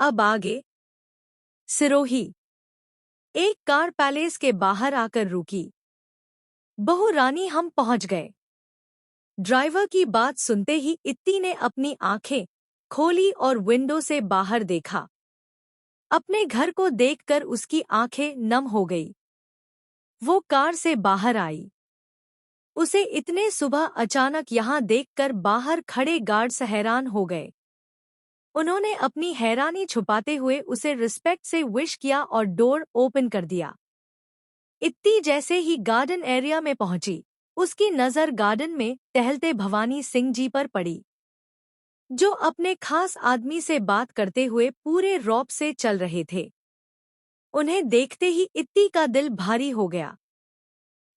अब आगे। सिरोही। एक कार पैलेस के बाहर आकर रुकी। बहू रानी, हम पहुंच गए। ड्राइवर की बात सुनते ही इत्ती ने अपनी आंखें खोली और विंडो से बाहर देखा। अपने घर को देखकर उसकी आंखें नम हो गई। वो कार से बाहर आई। उसे इतने सुबह अचानक यहाँ देखकर बाहर खड़े गार्ड्स हैरान हो गए। उन्होंने अपनी हैरानी छुपाते हुए उसे रिस्पेक्ट से विश किया और डोर ओपन कर दिया। इत्ती जैसे ही गार्डन एरिया में पहुंची, उसकी नज़र गार्डन में टहलते भवानी सिंह जी पर पड़ी, जो अपने खास आदमी से बात करते हुए पूरे रौब से चल रहे थे। उन्हें देखते ही इत्ती का दिल भारी हो गया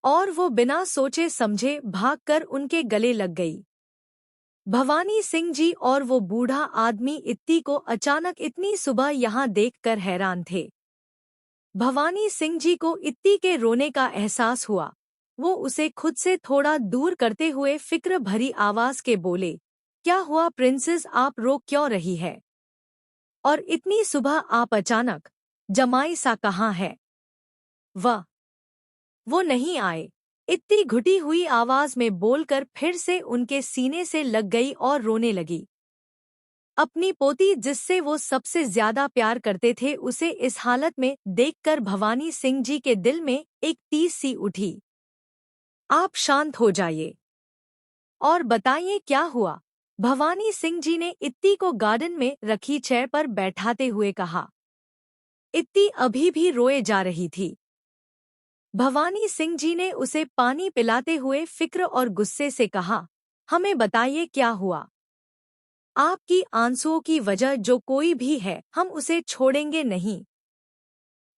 और वो बिना सोचे समझे भागकर उनके गले लग गई। भवानी सिंह जी और वो बूढ़ा आदमी इत्ती को अचानक इतनी सुबह यहाँ देखकर हैरान थे। भवानी सिंह जी को इत्ती के रोने का एहसास हुआ। वो उसे खुद से थोड़ा दूर करते हुए फिक्र भरी आवाज के बोले, क्या हुआ प्रिंसेस, आप रो क्यों रही है? और इतनी सुबह आप अचानक? जमाई सा कहाँ है? वाह, वो नहीं आए। इत्ती घुटी हुई आवाज में बोलकर फिर से उनके सीने से लग गई और रोने लगी। अपनी पोती जिससे वो सबसे ज्यादा प्यार करते थे, उसे इस हालत में देखकर भवानी सिंह जी के दिल में एक टीस सी उठी। आप शांत हो जाइए और बताइए क्या हुआ? भवानी सिंह जी ने इत्ती को गार्डन में रखी चेयर पर बैठाते हुए कहा। इत्ती अभी भी रोए जा रही थी। भवानी सिंह जी ने उसे पानी पिलाते हुए फिक्र और गुस्से से कहा, हमें बताइए क्या हुआ? आपकी आंसुओं की वजह जो कोई भी है, हम उसे छोड़ेंगे नहीं।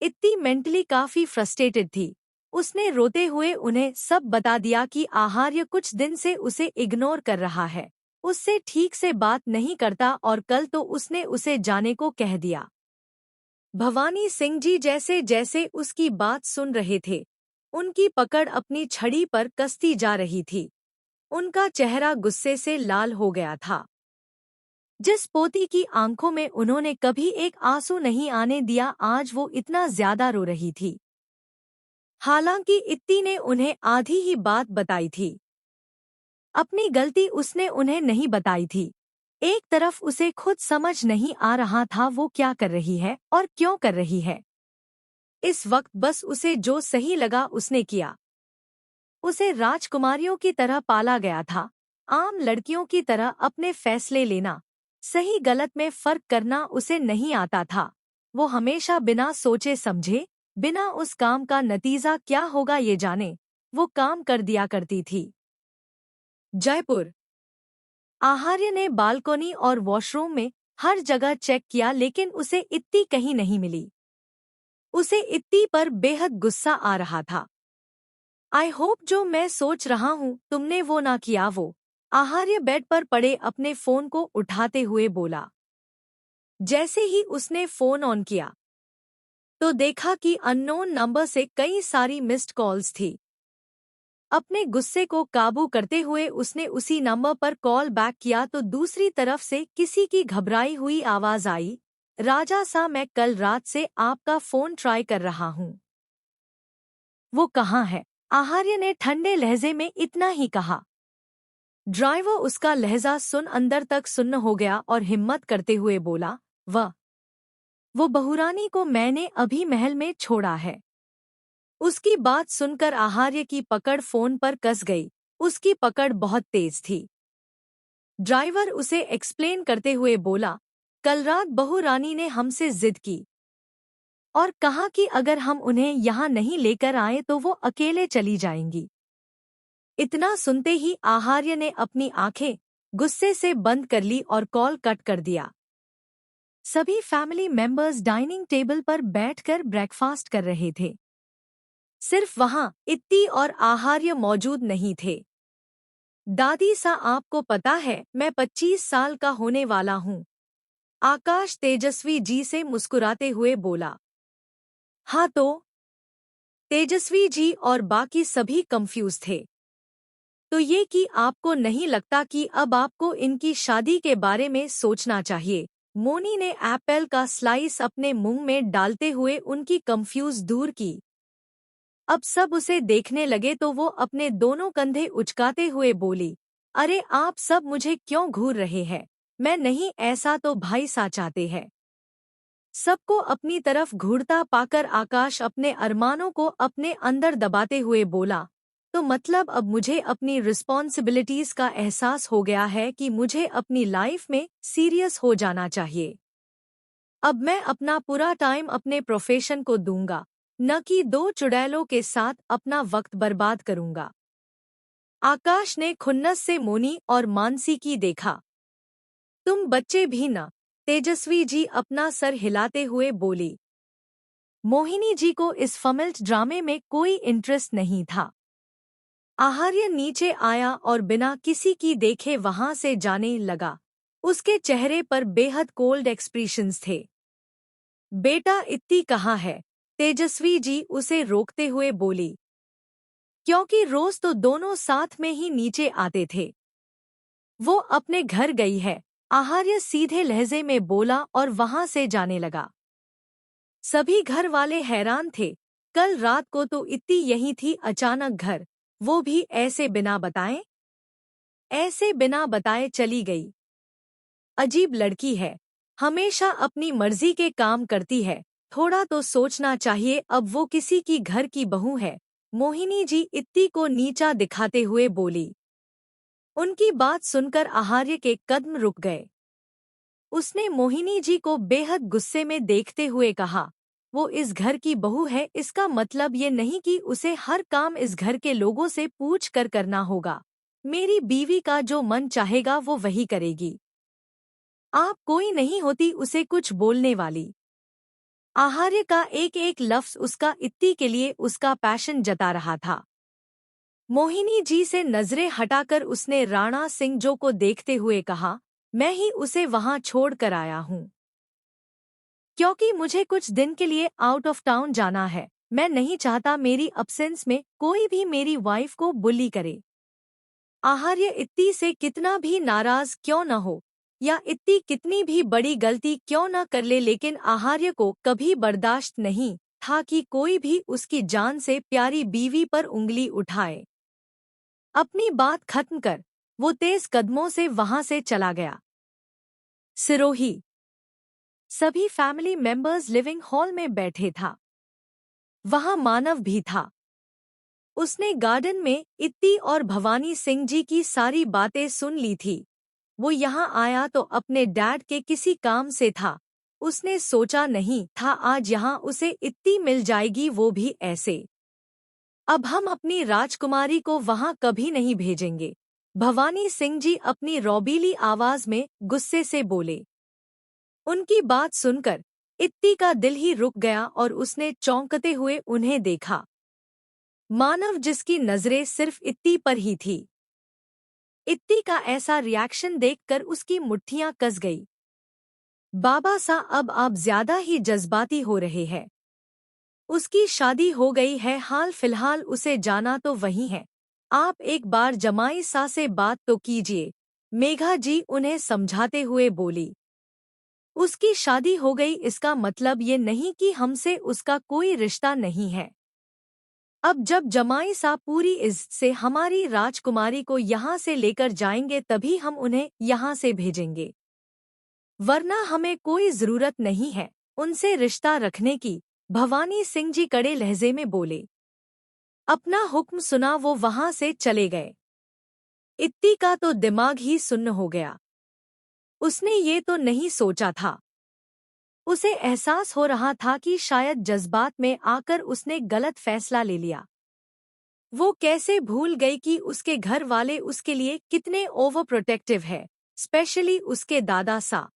इत्ती मेंटली काफी फ्रस्ट्रेटेड थी। उसने रोते हुए उन्हें सब बता दिया कि आहार्य कुछ दिन से उसे इग्नोर कर रहा है, उससे ठीक से बात नहीं करता और कल तो उसने उसे जाने को कह दिया। भवानी सिंह जी जैसे जैसे उसकी बात सुन रहे थे, उनकी पकड़ अपनी छड़ी पर कसती जा रही थी। उनका चेहरा गुस्से से लाल हो गया था। जिस पोती की आंखों में उन्होंने कभी एक आंसू नहीं आने दिया, आज वो इतना ज्यादा रो रही थी। हालांकि इत्ती ने उन्हें आधी ही बात बताई थी। अपनी गलती उसने उन्हें नहीं बताई थी। एक तरफ उसे खुद समझ नहीं आ रहा था वो क्या कर रही है और क्यों कर रही है। इस वक्त बस उसे जो सही लगा उसने किया। उसे राजकुमारियों की तरह पाला गया था। आम लड़कियों की तरह अपने फैसले लेना, सही गलत में फर्क करना उसे नहीं आता था। वो हमेशा बिना सोचे समझे, बिना उस काम का नतीजा क्या होगा ये जाने, वो काम कर दिया करती थी। जयपुर। आहार्य ने बालकोनी और वॉशरूम में हर जगह चेक किया, लेकिन उसे इत्ती कहीं नहीं मिली। उसे इत्ती पर बेहद गुस्सा आ रहा था। आई होप जो मैं सोच रहा हूँ तुमने वो ना किया। वो आहार्य बेड पर पड़े अपने फोन को उठाते हुए बोला। जैसे ही उसने फोन ऑन किया तो देखा कि अननोन नंबर से कई सारी मिस्ड कॉल्स थी। अपने गुस्से को काबू करते हुए उसने उसी नंबर पर कॉल बैक किया तो दूसरी तरफ से किसी की घबराई हुई आवाज आई, राजा सा, मैं कल रात से आपका फोन ट्राई कर रहा हूँ। वो कहाँ है? आहार्य ने ठंडे लहजे में इतना ही कहा। ड्राइवर उसका लहजा सुन अंदर तक सुन्न हो गया और हिम्मत करते हुए बोला, वो बहुरानी को मैंने अभी महल में छोड़ा है। उसकी बात सुनकर आहार्य की पकड़ फोन पर कस गई। उसकी पकड़ बहुत तेज थी। ड्राइवर उसे एक्सप्लेन करते हुए बोला, कल रात बहुरानी ने हमसे जिद की और कहा कि अगर हम उन्हें यहाँ नहीं लेकर आए तो वो अकेले चली जाएंगी। इतना सुनते ही आहार्य ने अपनी आंखें गुस्से से बंद कर ली और कॉल कट कर दिया। सभी फैमिली मेंबर्स डाइनिंग टेबल पर बैठकर ब्रेकफास्ट कर रहे थे। सिर्फ वहां इत्ती और आहार्य मौजूद नहीं थे। दादी सा, आपको पता है मैं 25 साल का होने वाला हूँ, आकाश तेजस्वी जी से मुस्कुराते हुए बोला। हाँ तो? तेजस्वी जी और बाकी सभी कंफ्यूज थे। तो ये कि आपको नहीं लगता कि अब आपको इनकी शादी के बारे में सोचना चाहिए? मोनी ने एप्पल का स्लाइस अपने मुंह में डालते हुए उनकी कंफ्यूज दूर की। अब सब उसे देखने लगे तो वो अपने दोनों कंधे उचकाते हुए बोली, अरे आप सब मुझे क्यों घूर रहे हैं? मैं नहीं, ऐसा तो भाई सा चाहते हैं। सबको अपनी तरफ घूरता पाकर आकाश अपने अरमानों को अपने अंदर दबाते हुए बोला, तो मतलब अब मुझे अपनी रिस्पॉन्सिबिलिटीज का एहसास हो गया है कि मुझे अपनी लाइफ में सीरियस हो जाना चाहिए। अब मैं अपना पूरा टाइम अपने प्रोफेशन को दूंगा, न कि दो चुड़ैलों के साथ अपना वक्त बर्बाद करूंगा। आकाश ने खुन्नस से मोनी और मानसी की देखा। तुम बच्चे भी न, तेजस्वी जी अपना सर हिलाते हुए बोली। मोहिनी जी को इस फमिल्ट ड्रामे में कोई इंटरेस्ट नहीं था। आहार्य नीचे आया और बिना किसी की देखे वहां से जाने लगा। उसके चेहरे पर बेहद कोल्ड एक्सप्रेशंस थे। बेटा इत्ती कहाँ है? तेजस्वी जी उसे रोकते हुए बोली। क्योंकि रोज तो दोनों साथ में ही नीचे आते थे। वो अपने घर गई है, आहार्य सीधे लहजे में बोला और वहां से जाने लगा। सभी घर वाले हैरान थे। कल रात को तो इत्ती यही थी, अचानक घर, वो भी ऐसे बिना बताए चली गई। अजीब लड़की है, हमेशा अपनी मर्जी के काम करती है, थोड़ा तो सोचना चाहिए। अब वो किसी की घर की बहू है। मोहिनी जी इत्ती को नीचा दिखाते हुए बोली। उनकी बात सुनकर आहार्य के कदम रुक गए। उसने मोहिनी जी को बेहद गुस्से में देखते हुए कहा, वो इस घर की बहू है, इसका मतलब ये नहीं कि उसे हर काम इस घर के लोगों से पूछ कर करना होगा। मेरी बीवी का जो मन चाहेगा वो वही करेगी। आप कोई नहीं होती उसे कुछ बोलने वाली। आहार्य का एक एक लफ्ज उसका इत्ती के लिए उसका पैशन जता रहा था। मोहिनी जी से नजरें हटाकर उसने राणा सिंह जो को देखते हुए कहा, मैं ही उसे वहां छोड़ कर आया हूँ, क्योंकि मुझे कुछ दिन के लिए आउट ऑफ टाउन जाना है। मैं नहीं चाहता मेरी अब्सेंस में कोई भी मेरी वाइफ को बुली करे। आहार्य इत्ती से कितना भी नाराज क्यों न हो, या इत्ती कितनी भी बड़ी गलती क्यों न कर ले, लेकिन आहार्य को कभी बर्दाश्त नहीं था कि कोई भी उसकी जान से प्यारी बीवी पर उंगली उठाए। अपनी बात खत्म कर वो तेज कदमों से वहां से चला गया। सिरोही। सभी फैमिली मेंबर्स लिविंग हॉल में बैठे था। वहां मानव भी था। उसने गार्डन में इत्ती और भवानी सिंह जी की सारी बातें सुन ली थी। वो यहाँ आया तो अपने डैड के किसी काम से था। उसने सोचा नहीं था आज यहाँ उसे इत्ती मिल जाएगी, वो भी ऐसे। अब हम अपनी राजकुमारी को वहां कभी नहीं भेजेंगे। भवानी सिंह जी अपनी रौबीली आवाज में गुस्से से बोले। उनकी बात सुनकर इत्ती का दिल ही रुक गया और उसने चौंकते हुए उन्हें देखा। मानव जिसकी नजरें सिर्फ इत्ती पर ही थी। इत्ती का ऐसा रिएक्शन देखकर उसकी मुट्ठियां कस गई। बाबा सा अब आप ज्यादा ही जज्बाती हो रहे हैं। उसकी शादी हो गई है, हाल फिलहाल उसे जाना तो वही है। आप एक बार जमाई सा से बात तो कीजिए। मेघा जी उन्हें समझाते हुए बोली। उसकी शादी हो गई इसका मतलब ये नहीं कि हमसे उसका कोई रिश्ता नहीं है। अब जब जमाई साहब पूरी इज्जत से हमारी राजकुमारी को यहाँ से लेकर जाएंगे तभी हम उन्हें यहाँ से भेजेंगे, वरना हमें कोई जरूरत नहीं है उनसे रिश्ता रखने की। भवानी सिंह जी कड़े लहजे में बोले। अपना हुक्म सुना वो वहां से चले गए। इत्ती का तो दिमाग ही सुन्न हो गया। उसने ये तो नहीं सोचा था। उसे एहसास हो रहा था कि शायद जज्बात में आकर उसने गलत फैसला ले लिया। वो कैसे भूल गई कि उसके घर वाले उसके लिए कितने ओवर प्रोटेक्टिव है, स्पेशली उसके दादा सा।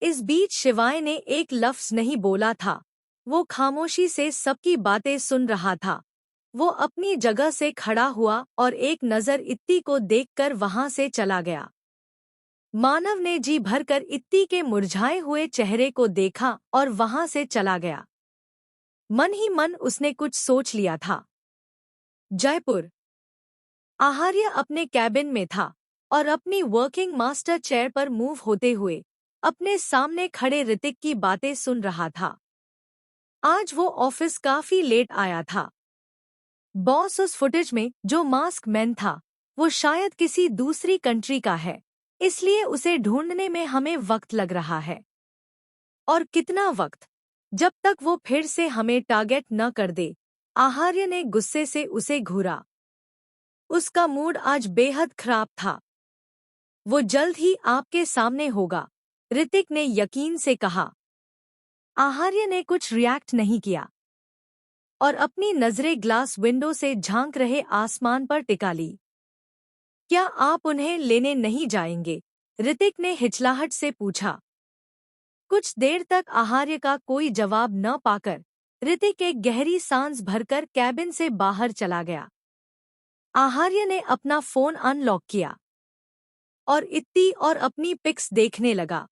इस बीच शिवाय ने एक लफ्ज नहीं बोला था। वो खामोशी से सबकी बातें सुन रहा था। वो अपनी जगह से खड़ा हुआ और एक नज़र इत्ती को देखकर वहां से चला गया। मानव ने जी भरकर इत्ती के मुरझाए हुए चेहरे को देखा और वहां से चला गया। मन ही मन उसने कुछ सोच लिया था। जयपुर। आहार्य अपने कैबिन में था और अपनी वर्किंग मास्टर चेयर पर मूव होते हुए अपने सामने खड़े ऋतिक की बातें सुन रहा था। आज वो ऑफिस काफी लेट आया था। बॉस उस फुटेज में जो मास्क मैन था वो शायद किसी दूसरी कंट्री का है, इसलिए उसे ढूंढने में हमें वक्त लग रहा है। और कितना वक्त? जब तक वो फिर से हमें टारगेट न कर दे। आहार्य ने गुस्से से उसे घूरा। उसका मूड आज बेहद खराब था। वो जल्द ही आपके सामने होगा, ऋतिक ने यकीन से कहा। आहार्य ने कुछ रिएक्ट नहीं किया और अपनी नजरें ग्लास विंडो से झांक रहे आसमान पर टिका ली। क्या आप उन्हें लेने नहीं जाएंगे? ऋतिक ने हिचलाहट से पूछा। कुछ देर तक आहार्य का कोई जवाब न पाकर ऋतिक एक गहरी सांस भरकर कैबिन से बाहर चला गया। आहार्य ने अपना फोन अनलॉक किया और इत्ती और अपनी पिक्स देखने लगा।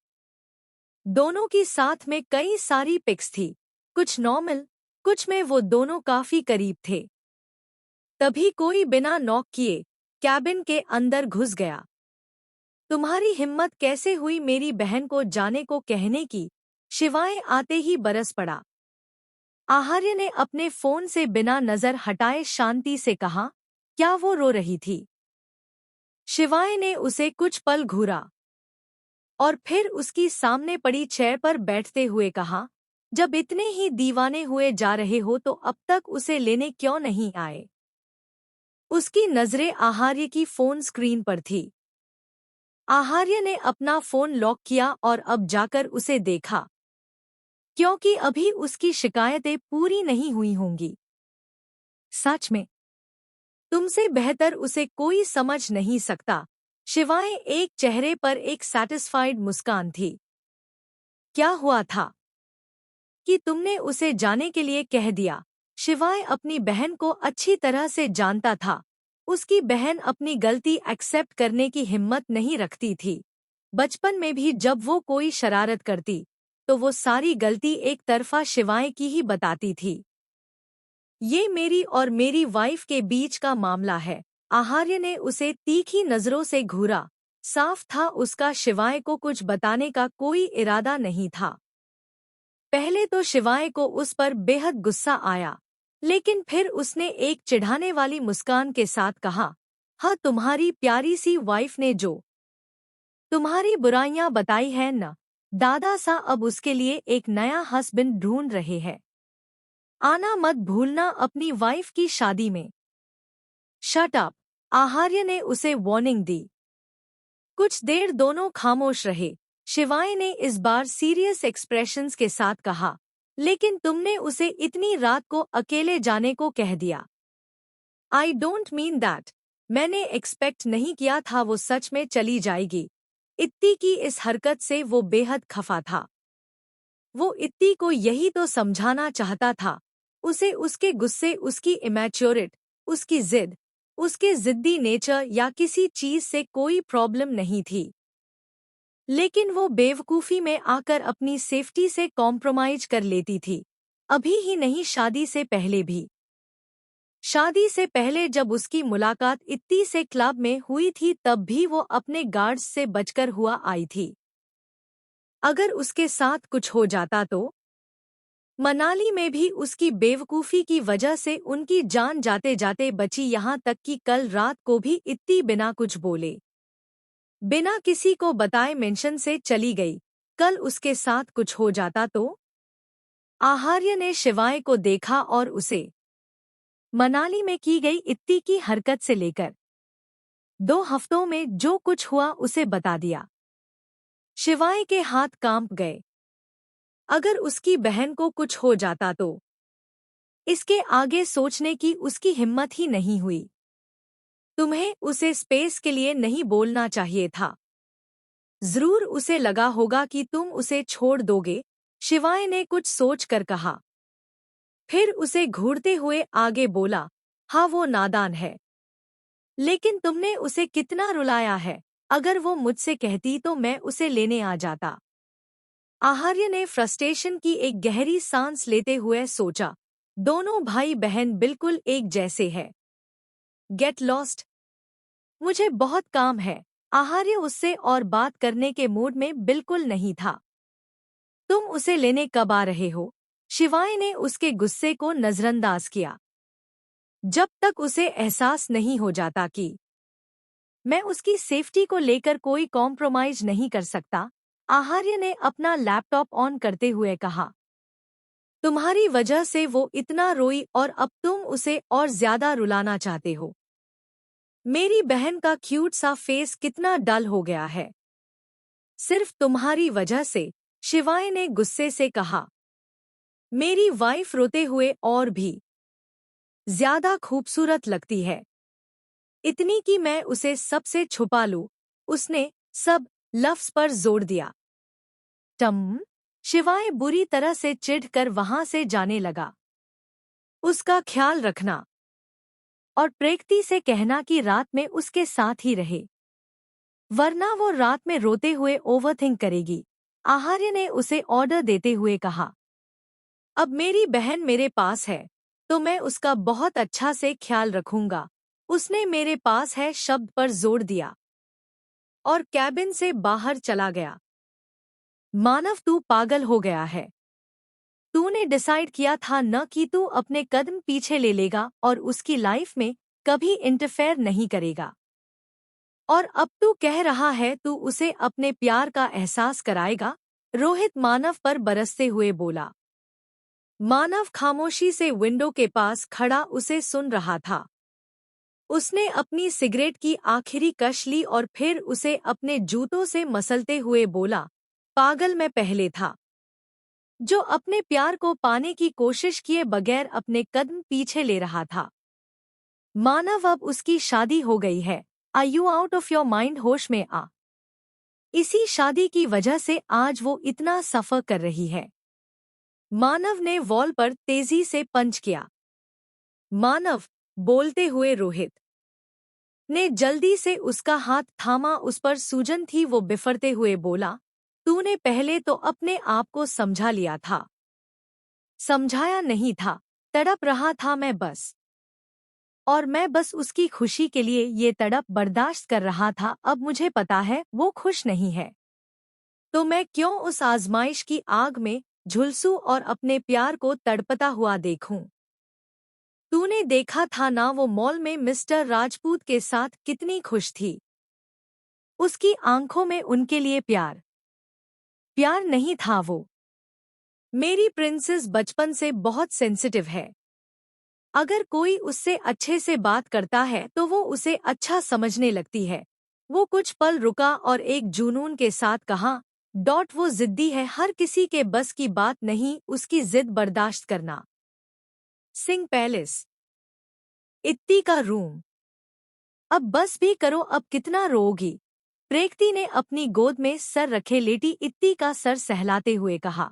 दोनों की साथ में कई सारी पिक्स थी, कुछ नॉर्मल, कुछ में वो दोनों काफी करीब थे। तभी कोई बिना नॉक किए कैबिन के अंदर घुस गया। तुम्हारी हिम्मत कैसे हुई मेरी बहन को जाने को कहने की? शिवाय आते ही बरस पड़ा। आहार्य ने अपने फोन से बिना नजर हटाए शांति से कहा, क्या वो रो रही थी? शिवाय ने उसे कुछ पल घूरा और फिर उसकी सामने पड़ी चेयर पर बैठते हुए कहा, जब इतने ही दीवाने हुए जा रहे हो तो अब तक उसे लेने क्यों नहीं आए? उसकी नजरें आहार्य की फोन स्क्रीन पर थी। आहार्य ने अपना फोन लॉक किया और अब जाकर उसे देखा, क्योंकि अभी उसकी शिकायतें पूरी नहीं हुई होंगी। सच में तुमसे बेहतर उसे कोई समझ नहीं सकता। शिवाय एक चेहरे पर एक सैटिस्फाइड मुस्कान थी। क्या हुआ था कि तुमने उसे जाने के लिए कह दिया? शिवाय अपनी बहन को अच्छी तरह से जानता था। उसकी बहन अपनी गलती एक्सेप्ट करने की हिम्मत नहीं रखती थी। बचपन में भी जब वो कोई शरारत करती तो वो सारी गलती एक तरफा शिवाय की ही बताती थी। ये मेरी और मेरी वाइफ के बीच का मामला है। आहार्य ने उसे तीखी नजरों से घूरा। साफ था उसका शिवाय को कुछ बताने का कोई इरादा नहीं था। पहले तो शिवाय को उस पर बेहद गुस्सा आया, लेकिन फिर उसने एक चिढ़ाने वाली मुस्कान के साथ कहा, हाँ, तुम्हारी प्यारी सी वाइफ ने जो तुम्हारी बुराइयां बताई है न, दादा सा अब उसके लिए एक नया हस्बैंड ढूंढ रहे हैं। आना मत भूलना अपनी वाइफ की शादी में। शट अप, आहार्य ने उसे वार्निंग दी। कुछ देर दोनों खामोश रहे। शिवाय ने इस बार सीरियस एक्सप्रेशंस के साथ कहा, लेकिन तुमने उसे इतनी रात को अकेले जाने को कह दिया। I don't mean that. मैंने एक्सपेक्ट नहीं किया था वो सच में चली जाएगी। इत्ती की इस हरकत से वो बेहद खफा था। वो इत्ती को यही तो समझाना चाहता था। उसे उसके गुस्से, उसकी इमैच्योरिटी, उसकी जिद, उसके जिद्दी नेचर या किसी चीज से कोई प्रॉब्लम नहीं थी। लेकिन वो बेवकूफ़ी में आकर अपनी सेफ्टी से कॉम्प्रोमाइज कर लेती थी। अभी ही नहीं, शादी से पहले भी। शादी से पहले जब उसकी मुलाकात इत्ती से क्लब में हुई थी तब भी वो अपने गार्ड्स से बचकर हुआ आई थी। अगर उसके साथ कुछ हो जाता तो? मनाली में भी उसकी बेवकूफ़ी की वजह से उनकी जान जाते जाते बची, यहाँ तक कि कल रात को भी इत्ती बिना कुछ बोले, बिना किसी को बताए मेंशन से चली गई। कल उसके साथ कुछ हो जाता तो? आहार्य ने शिवाय को देखा और उसे मनाली में की गई इत्ती की हरकत से लेकर 2 हफ्तों में जो कुछ हुआ उसे बता दिया। शिवाय के हाथ कांप गए। अगर उसकी बहन को कुछ हो जाता तो? इसके आगे सोचने की उसकी हिम्मत ही नहीं हुई। तुम्हें उसे स्पेस के लिए नहीं बोलना चाहिए था। जरूर उसे लगा होगा कि तुम उसे छोड़ दोगे, शिवाय ने कुछ सोचकर कहा। फिर उसे घूरते हुए आगे बोला, हाँ, वो नादान है, लेकिन तुमने उसे कितना रुलाया है। अगर वो मुझसे कहती तो मैं उसे लेने आ जाता। आहार्य ने फ्रस्ट्रेशन की एक गहरी सांस लेते हुए सोचा, दोनों भाई बहन बिल्कुल एक जैसे हैं। Get lost. मुझे बहुत काम है। आहार्य उससे और बात करने के मूड में बिल्कुल नहीं था। तुम उसे लेने कब आ रहे हो? शिवाय ने उसके गुस्से को नजरअंदाज किया। जब तक उसे एहसास नहीं हो जाता कि मैं उसकी सेफ्टी को लेकर कोई कॉम्प्रोमाइज नहीं कर सकता, आहार्य ने अपना लैपटॉप ऑन करते हुए कहा। तुम्हारी वजह से वो इतना रोई और अब तुम उसे और ज्यादा रुलाना चाहते हो। मेरी बहन का क्यूट सा फेस कितना डल हो गया है। सिर्फ तुम्हारी वजह से, शिवाय ने गुस्से से कहा। मेरी वाइफ रोते हुए और भी ज्यादा खूबसूरत लगती है, इतनी कि मैं उसे सबसे छुपा लूं। उसने सब लफ्ज पर जोर दिया। टम। शिवाय बुरी तरह से चिढ़कर वहां से जाने लगा। उसका ख्याल रखना और प्रेक्ति से कहना कि रात में उसके साथ ही रहे, वरना वो रात में रोते हुए ओवरथिंक करेगी, आहार्य ने उसे ऑर्डर देते हुए कहा। अब मेरी बहन मेरे पास है तो मैं उसका बहुत अच्छा से ख्याल रखूंगा, उसने मेरे पास है शब्द पर जोर दिया और कैबिन से बाहर चला गया। मानव, तू पागल हो गया है। तूने डिसाइड किया था न कि तू अपने कदम पीछे ले लेगा और उसकी लाइफ में कभी इंटरफेयर नहीं करेगा, और अब तू कह रहा है तू उसे अपने प्यार का एहसास कराएगा। रोहित मानव पर बरसते हुए बोला। मानव खामोशी से विंडो के पास खड़ा उसे सुन रहा था। उसने अपनी सिगरेट की आखिरी कश ली और फिर उसे अपने जूतों से मसलते हुए बोला, पागल मैं पहले था, जो अपने प्यार को पाने की कोशिश किए बगैर अपने कदम पीछे ले रहा था। मानव, अब उसकी शादी हो गई है। Are you out of your mind? होश में आ। इसी शादी की वजह से आज वो इतना सफर कर रही है। मानव ने वॉल पर तेजी से पंच किया। मानव, बोलते हुए रोहित ने जल्दी से उसका हाथ थामा। उस पर सूजन थी। वो बिफरते हुए बोला, तूने पहले तो अपने आप को समझा लिया था। समझाया नहीं था, तड़प रहा था मैं बस। और मैं बस उसकी खुशी के लिए ये तड़प बर्दाश्त कर रहा था। अब मुझे पता है वो खुश नहीं है, तो मैं क्यों उस आजमाइश की आग में झुलसूं और अपने प्यार को तड़पता हुआ देखूं। तूने देखा था ना वो मॉल में मिस्टर राजपूत के साथ कितनी खुश थी। उसकी आंखों में उनके लिए प्यार प्यार नहीं था। वो मेरी प्रिंसेस बचपन से बहुत सेंसिटिव है। अगर कोई उससे अच्छे से बात करता है तो वो उसे अच्छा समझने लगती है। वो कुछ पल रुका और एक जुनून के साथ कहा, वो जिद्दी है, हर किसी के बस की बात नहीं उसकी जिद बर्दाश्त करना। सिंह पैलेस, इत्ती का रूम। अब बस भी करो, अब कितना रोओगी? प्रेक्ति ने अपनी गोद में सर रखे लेटी इत्ती का सर सहलाते हुए कहा।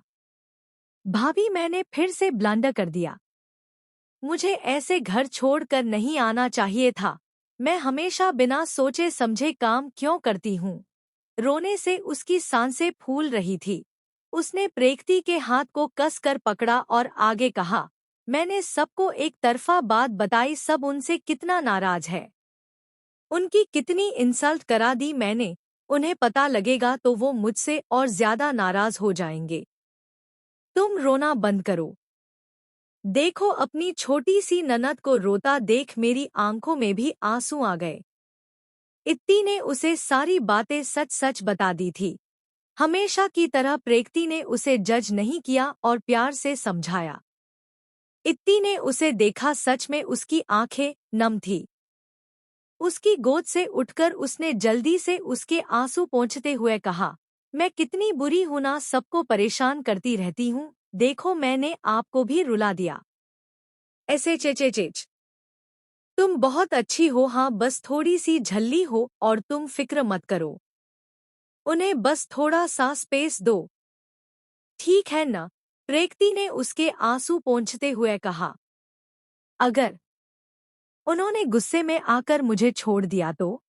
भाभी, मैंने फिर से ब्लंडर कर दिया। मुझे ऐसे घर छोड़कर नहीं आना चाहिए था। मैं हमेशा बिना सोचे समझे काम क्यों करती हूँ। रोने से उसकी सांसें फूल रही थी। उसने प्रेक्ति के हाथ को कसकर पकड़ा और आगे कहा, मैंने सबको एक तरफा बात बताई, सब उनसे कितना नाराज है, उनकी कितनी इंसल्ट करा दी मैंने। उन्हें पता लगेगा तो वो मुझसे और ज्यादा नाराज हो जाएंगे। तुम रोना बंद करो। देखो अपनी छोटी सी ननद को रोता देख मेरी आंखों में भी आंसू आ गए। इत्ती ने उसे सारी बातें सच सच बता दी थी। हमेशा की तरह प्रेक्ति ने उसे जज नहीं किया और प्यार से समझाया। इत्ती ने उसे देखा, सच में उसकी आंखें नम थी। उसकी गोद से उठकर उसने जल्दी से उसके आंसू पोंछते हुए कहा, मैं कितनी बुरी हूं ना, सबको परेशान करती रहती हूँ। देखो मैंने आपको भी रुला दिया। ऐसे चेचेचेच। तुम बहुत अच्छी हो, हाँ बस थोड़ी सी झल्ली हो, और तुम फिक्र मत करो। उन्हें बस थोड़ा सा स्पेस दो। ठीक है न? प्रेक्ति ने उसके आंसू पोंछते हुए कहा। अगर उन्होंने गुस्से में आकर मुझे छोड़ दिया तो?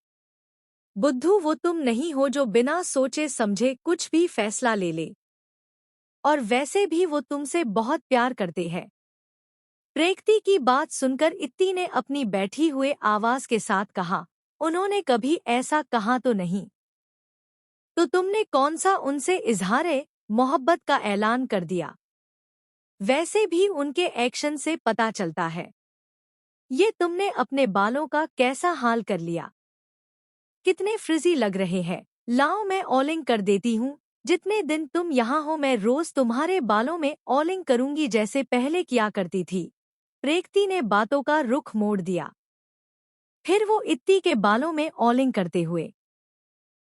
बुद्धू, वो तुम नहीं हो जो बिना सोचे समझे कुछ भी फैसला ले ले। और वैसे भी वो तुमसे बहुत प्यार करते हैं। प्रेक्ति की बात सुनकर इत्ती ने अपनी बैठी हुए आवाज के साथ कहा, उन्होंने कभी ऐसा कहा तो नहीं। तो तुमने कौन सा उनसे इजहार मोहब्बत का ऐलान कर दिया? वैसे भी उनके एक्शन से पता चलता है। ये तुमने अपने बालों का कैसा हाल कर लिया? कितने फ्रिजी लग रहे हैं। लाओ मैं ऑलिंग कर देती हूँ। जितने दिन तुम यहाँ हो मैं रोज तुम्हारे बालों में ऑलिंग करूंगी जैसे पहले किया करती थी। प्रेक्ति ने बातों का रुख मोड़ दिया। फिर वो इत्ती के बालों में ऑलिंग करते हुए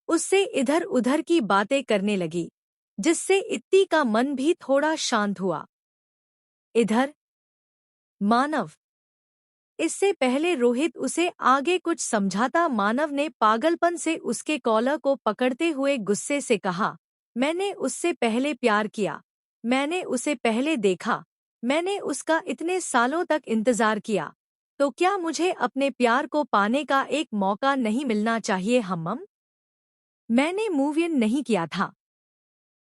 उससे इधर उधर की बातें करने लगी, जिससे इत्ती का मन भी थोड़ा शांत हुआ। इधर मानव। इससे पहले रोहित उसे आगे कुछ समझाता, मानव ने पागलपन से उसके कॉलर को पकड़ते हुए गुस्से से कहा, मैंने उससे पहले प्यार किया, मैंने उसे पहले देखा, मैंने उसका इतने सालों तक इंतजार किया, तो क्या मुझे अपने प्यार को पाने का एक मौका नहीं मिलना चाहिए? हम्म। मैंने मूव इन नहीं किया था।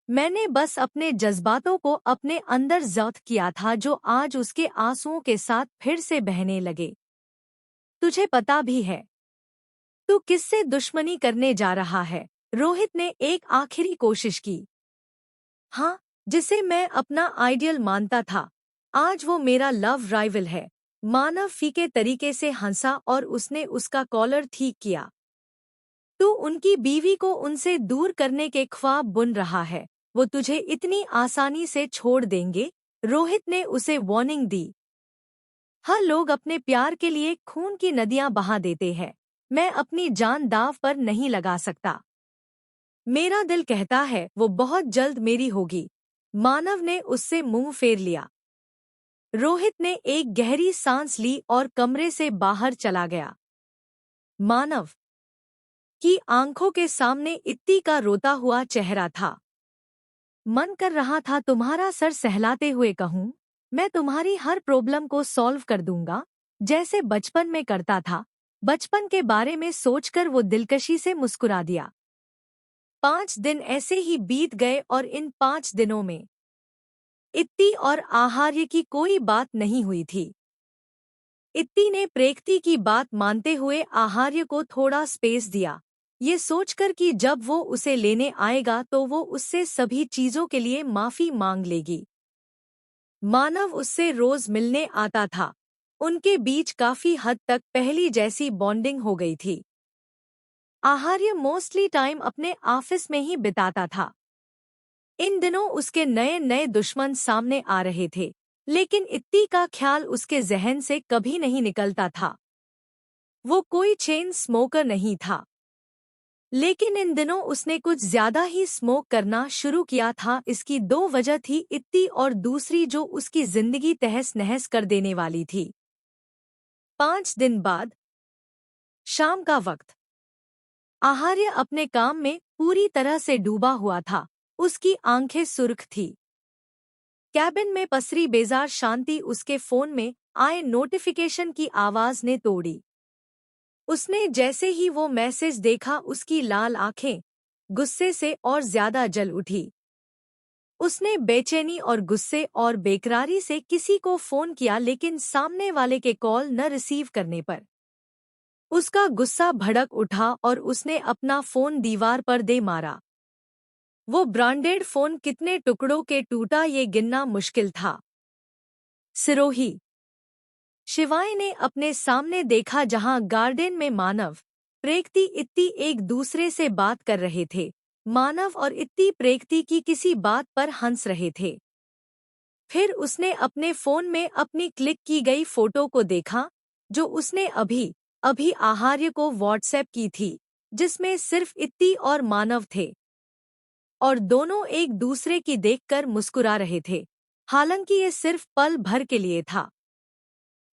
मैंने बस अपने जज्बातों को अपने अंदर ज़ब्त किया था, जो आज उसके आंसुओं के साथ फिर से बहने लगे। तुझे पता भी है तू किससे दुश्मनी करने जा रहा है? रोहित ने एक आखिरी कोशिश की। हाँ, जिसे मैं अपना आइडियल मानता था, आज वो मेरा लव राइवल है। मानव फीके तरीके से हंसा और उसने उसका कॉलर ठीक किया। तू उनकी बीवी को उनसे दूर करने के ख्वाब बुन रहा है, वो तुझे इतनी आसानी से छोड़ देंगे? रोहित ने उसे वार्निंग दी। हर लोग अपने प्यार के लिए खून की नदियां बहा देते हैं, मैं अपनी जान दांव पर नहीं लगा सकता। मेरा दिल कहता है वो बहुत जल्द मेरी होगी। मानव ने उससे मुंह फेर लिया। रोहित ने एक गहरी सांस ली और कमरे से बाहर चला गया। मानव की आंखों के सामने इत्ती का रोता हुआ चेहरा था। मन कर रहा था तुम्हारा सर सहलाते हुए कहूँ, मैं तुम्हारी हर प्रॉब्लम को सॉल्व कर दूंगा, जैसे बचपन में करता था। बचपन के बारे में सोचकर वो दिलकशी से मुस्कुरा दिया। 5 दिन ऐसे ही बीत गए और इन 5 दिनों में इत्ती और आहार्य की कोई बात नहीं हुई थी। इत्ती ने प्रेक्ति की बात मानते हुए आहार्य को थोड़ा स्पेस दिया, ये सोचकर कि जब वो उसे लेने आएगा तो वो उससे सभी चीजों के लिए माफी मांग लेगी। मानव उससे रोज मिलने आता था। उनके बीच काफी हद तक पहली जैसी बॉन्डिंग हो गई थी। आहार्य मोस्टली टाइम अपने ऑफिस में ही बिताता था। इन दिनों उसके नए नए दुश्मन सामने आ रहे थे, लेकिन इत्ती का ख्याल उसके जहन से कभी नहीं निकलता था। वो कोई चेन स्मोकर नहीं था, लेकिन इन दिनों उसने कुछ ज्यादा ही स्मोक करना शुरू किया था। इसकी 2 वजह थी, इत्ती और दूसरी जो उसकी जिंदगी तहस नहस कर देने वाली थी। 5 दिन बाद शाम का वक्त। आहार्य अपने काम में पूरी तरह से डूबा हुआ था। उसकी आंखें सुर्ख थी। कैबिन में पसरी बेजार शांति उसके फोन में आए नोटिफिकेशन की आवाज ने तोड़ी। उसने जैसे ही वो मैसेज देखा, उसकी लाल आंखें गुस्से से और ज्यादा जल उठी। उसने बेचैनी और गुस्से और बेकरारी से किसी को फोन किया, लेकिन सामने वाले के कॉल न रिसीव करने पर उसका गुस्सा भड़क उठा और उसने अपना फोन दीवार पर दे मारा। वो ब्रांडेड फोन कितने टुकड़ों के टूटा ये गिनना मुश्किल था। सिरोही। शिवाय ने अपने सामने देखा, जहां गार्डन में मानव, प्रेक्ति, इत्ती एक दूसरे से बात कर रहे थे। मानव और इत्ती प्रेक्ति की किसी बात पर हंस रहे थे। फिर उसने अपने फोन में अपनी क्लिक की गई फोटो को देखा, जो उसने अभी अभी आहार्य को व्हाट्सएप की थी, जिसमें सिर्फ इत्ती और मानव थे और दोनों एक दूसरे की देखकर मुस्कुरा रहे थे। हालांकि ये सिर्फ पल भर के लिए था।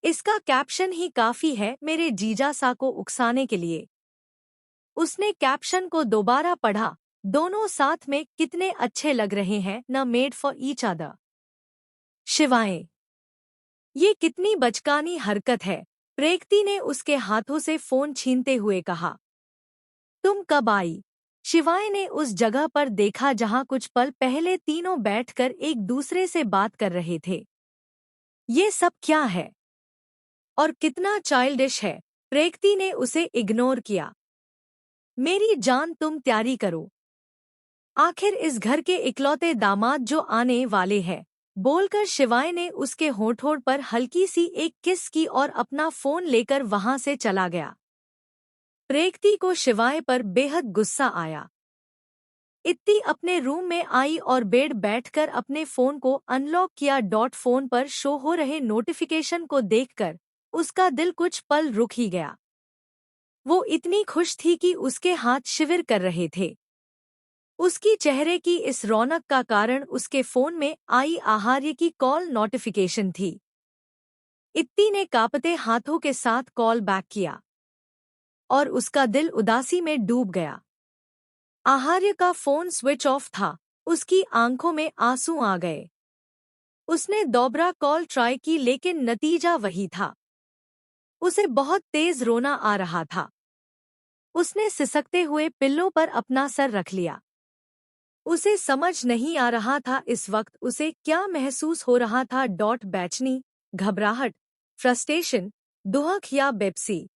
इसका कैप्शन ही काफी है मेरे जीजासा को उकसाने के लिए। उसने कैप्शन को दोबारा पढ़ा। दोनों साथ में कितने अच्छे लग रहे हैं, न मेड फॉर ईच अदर। शिवाय, ये कितनी बचकानी हरकत है। प्रेक्ति ने उसके हाथों से फोन छीनते हुए कहा। तुम कब आई? शिवाय ने उस जगह पर देखा जहां कुछ पल पहले तीनों बैठकर एक दूसरे से बात कर रहे थे। ये सब क्या है और कितना चाइल्डिश है? प्रेक्ति ने उसे इग्नोर किया। मेरी जान, तुम तैयारी करो, आखिर इस घर के इकलौते दामाद जो आने वाले हैं, बोलकर शिवाय ने उसके होंठ पर हल्की सी एक किस की और अपना फोन लेकर वहां से चला गया। प्रेक्ति को शिवाय पर बेहद गुस्सा आया। इत्ती अपने रूम में आई और बेड बैठकर अपने फोन को अनलॉक किया। फोन पर शो हो रहे नोटिफिकेशन को देखकर उसका दिल कुछ पल रुक ही गया। वो इतनी खुश थी कि उसके हाथ शिविर कर रहे थे। उसकी चेहरे की इस रौनक का कारण उसके फोन में आई आहार्य की कॉल नोटिफिकेशन थी। इत्ती ने कांपते हाथों के साथ कॉल बैक किया और उसका दिल उदासी में डूब गया। आहार्य का फोन स्विच ऑफ था। उसकी आंखों में आंसू आ गए। उसने दोबारा कॉल ट्राई की लेकिन नतीजा वही था। उसे बहुत तेज रोना आ रहा था। उसने सिसकते हुए पिल्लों पर अपना सर रख लिया। उसे समझ नहीं आ रहा था इस वक्त उसे क्या महसूस हो रहा था। बेचैनी, घबराहट, फ्रस्ट्रेशन, दुहक या बेपसी।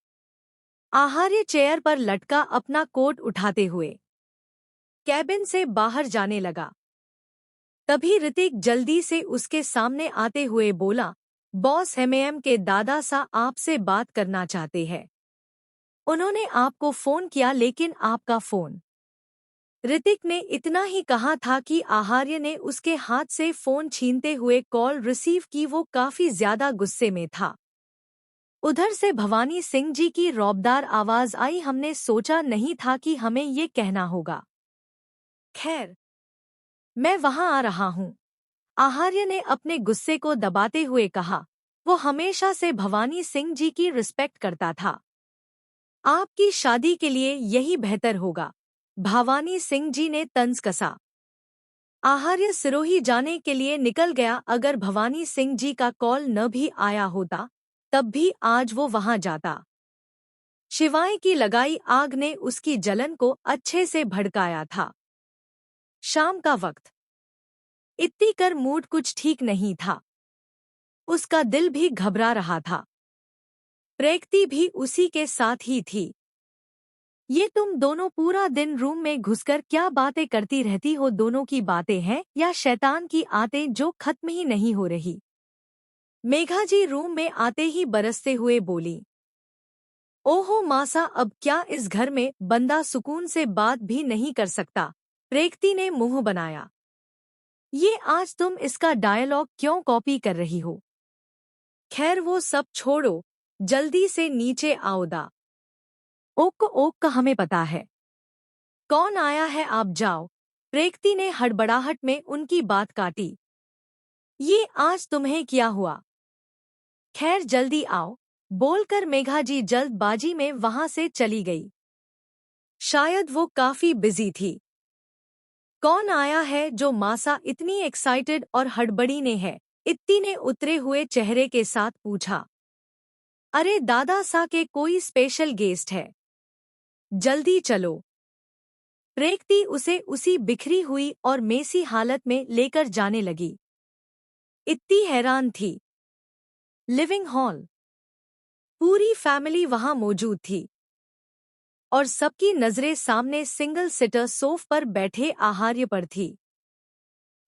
आहार्य चेयर पर लटका अपना कोट उठाते हुए कैबिन से बाहर जाने लगा। तभी ऋतिक जल्दी से उसके सामने आते हुए बोला, बॉस एमएम के दादा सा आपसे बात करना चाहते हैं। उन्होंने आपको फोन किया लेकिन आपका फोन। ऋतिक ने इतना ही कहा था कि आहार्य ने उसके हाथ से फोन छीनते हुए कॉल रिसीव की। वो काफी ज्यादा गुस्से में था। उधर से भवानी सिंह जी की रौबदार आवाज आई, हमने सोचा नहीं था कि हमें ये कहना होगा। खैर, मैं वहां आ रहा हूँ। आहार्य ने अपने गुस्से को दबाते हुए कहा। वो हमेशा से भवानी सिंह जी की रिस्पेक्ट करता था। आपकी शादी के लिए यही बेहतर होगा। भवानी सिंह जी ने तंज कसा। आहार्य सिरोही जाने के लिए निकल गया। अगर भवानी सिंह जी का कॉल न भी आया होता तब भी आज वो वहां जाता। शिवाय की लगाई आग ने उसकी जलन को अच्छे से भड़काया था। शाम का वक्त। इत्ती कर मूड कुछ ठीक नहीं था। उसका दिल भी घबरा रहा था। प्रेक्ति भी उसी के साथ ही थी। ये तुम दोनों पूरा दिन रूम में घुसकर क्या बातें करती रहती हो? दोनों की बातें हैं या शैतान की आतें जो खत्म ही नहीं हो रही? मेघा जी रूम में आते ही बरसते हुए बोली। ओहो मासा, अब क्या इस घर में बंदा सुकून से बात भी नहीं कर सकता? प्रेक्ति ने मुंह बनाया। ये आज तुम इसका डायलॉग क्यों कॉपी कर रही हो? खैर वो सब छोड़ो, जल्दी से नीचे आओ। ओक हमें पता है कौन आया है, आप जाओ। प्रेक्ति ने हड़बड़ाहट में उनकी बात काटी। ये आज तुम्हें क्या हुआ? खैर जल्दी आओ, बोलकर मेघा जी जल्दबाजी में वहां से चली गई। शायद वो काफी बिजी थी। कौन आया है जो मासा इतनी एक्साइटेड और हड़बड़ी ने है? इत्ती ने उतरे हुए चेहरे के साथ पूछा। अरे दादा सा के कोई स्पेशल गेस्ट है, जल्दी चलो। प्रेक्ति उसे उसी बिखरी हुई और मेसी हालत में लेकर जाने लगी। इत्ती हैरान थी। Living hall. पूरी फैमिली वहां मौजूद थी और सबकी नजरें सामने सिंगल सिटर सोफ पर बैठे आहार्य पर थी,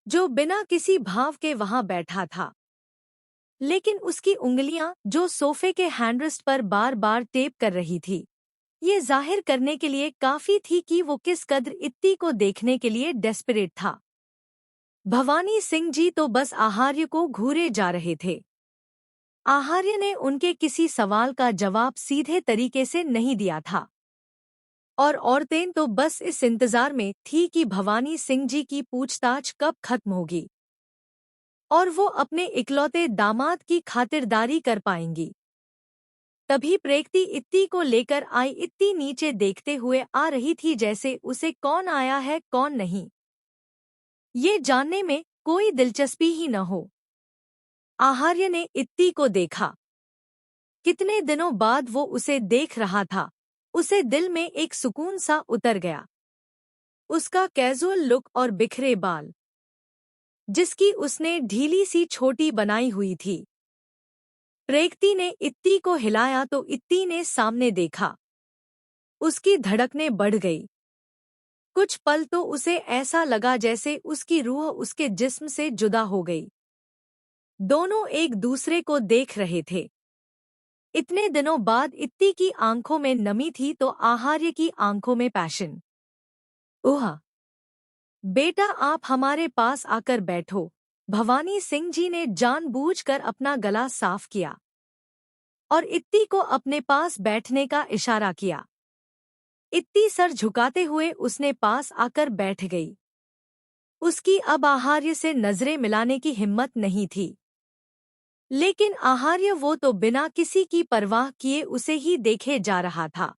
जो बिना किसी भाव के वहां बैठा था। लेकिन उसकी उंगलियां जो सोफे के हैंडरेस्ट पर बार बार टेप कर रही थी, ये जाहिर करने के लिए काफी थी कि वो किस कद्र इत्ती को देखने के लिए डेस्परेट था। भवानी सिंह जी तो बस आहार्य को घूरे जा रहे थे। आहार्य ने उनके किसी सवाल का जवाब सीधे तरीके से नहीं दिया था और औरतें तो बस इस इंतजार में थी कि भवानी सिंह जी की पूछताछ कब खत्म होगी और वो अपने इकलौते दामाद की खातिरदारी कर पाएंगी। तभी प्रेक्ति इत्ती को लेकर आई। इत्ती नीचे देखते हुए आ रही थी, जैसे उसे कौन आया है कौन नहीं ये जानने में कोई दिलचस्पी ही न हो। आहार्य ने इत्ती को देखा। कितने दिनों बाद वो उसे देख रहा था। उसे दिल में एक सुकून सा उतर गया। उसका कैजुअल लुक और बिखरे बाल, जिसकी उसने ढीली सी छोटी बनाई हुई थी, प्रेक्ति ने इत्ती को हिलाया तो इत्ती ने सामने देखा। उसकी धड़कनें बढ़ गई। कुछ पल तो उसे ऐसा लगा जैसे उसकी रूह उसके जिस्म से जुदा हो गई। दोनों एक दूसरे को देख रहे थे। इतने दिनों बाद इत्ती की आंखों में नमी थी तो आहार्य की आंखों में पैशन। ओह बेटा, आप हमारे पास आकर बैठो। भवानी सिंह जी ने जानबूझकर अपना गला साफ किया और इत्ती को अपने पास बैठने का इशारा किया। इत्ती सर झुकाते हुए उसने पास आकर बैठ गई। उसकी अब आहार्य से नजरें मिलाने की हिम्मत नहीं थी, लेकिन आहार्य वो तो बिना किसी की परवाह किए उसे ही देखे जा रहा था,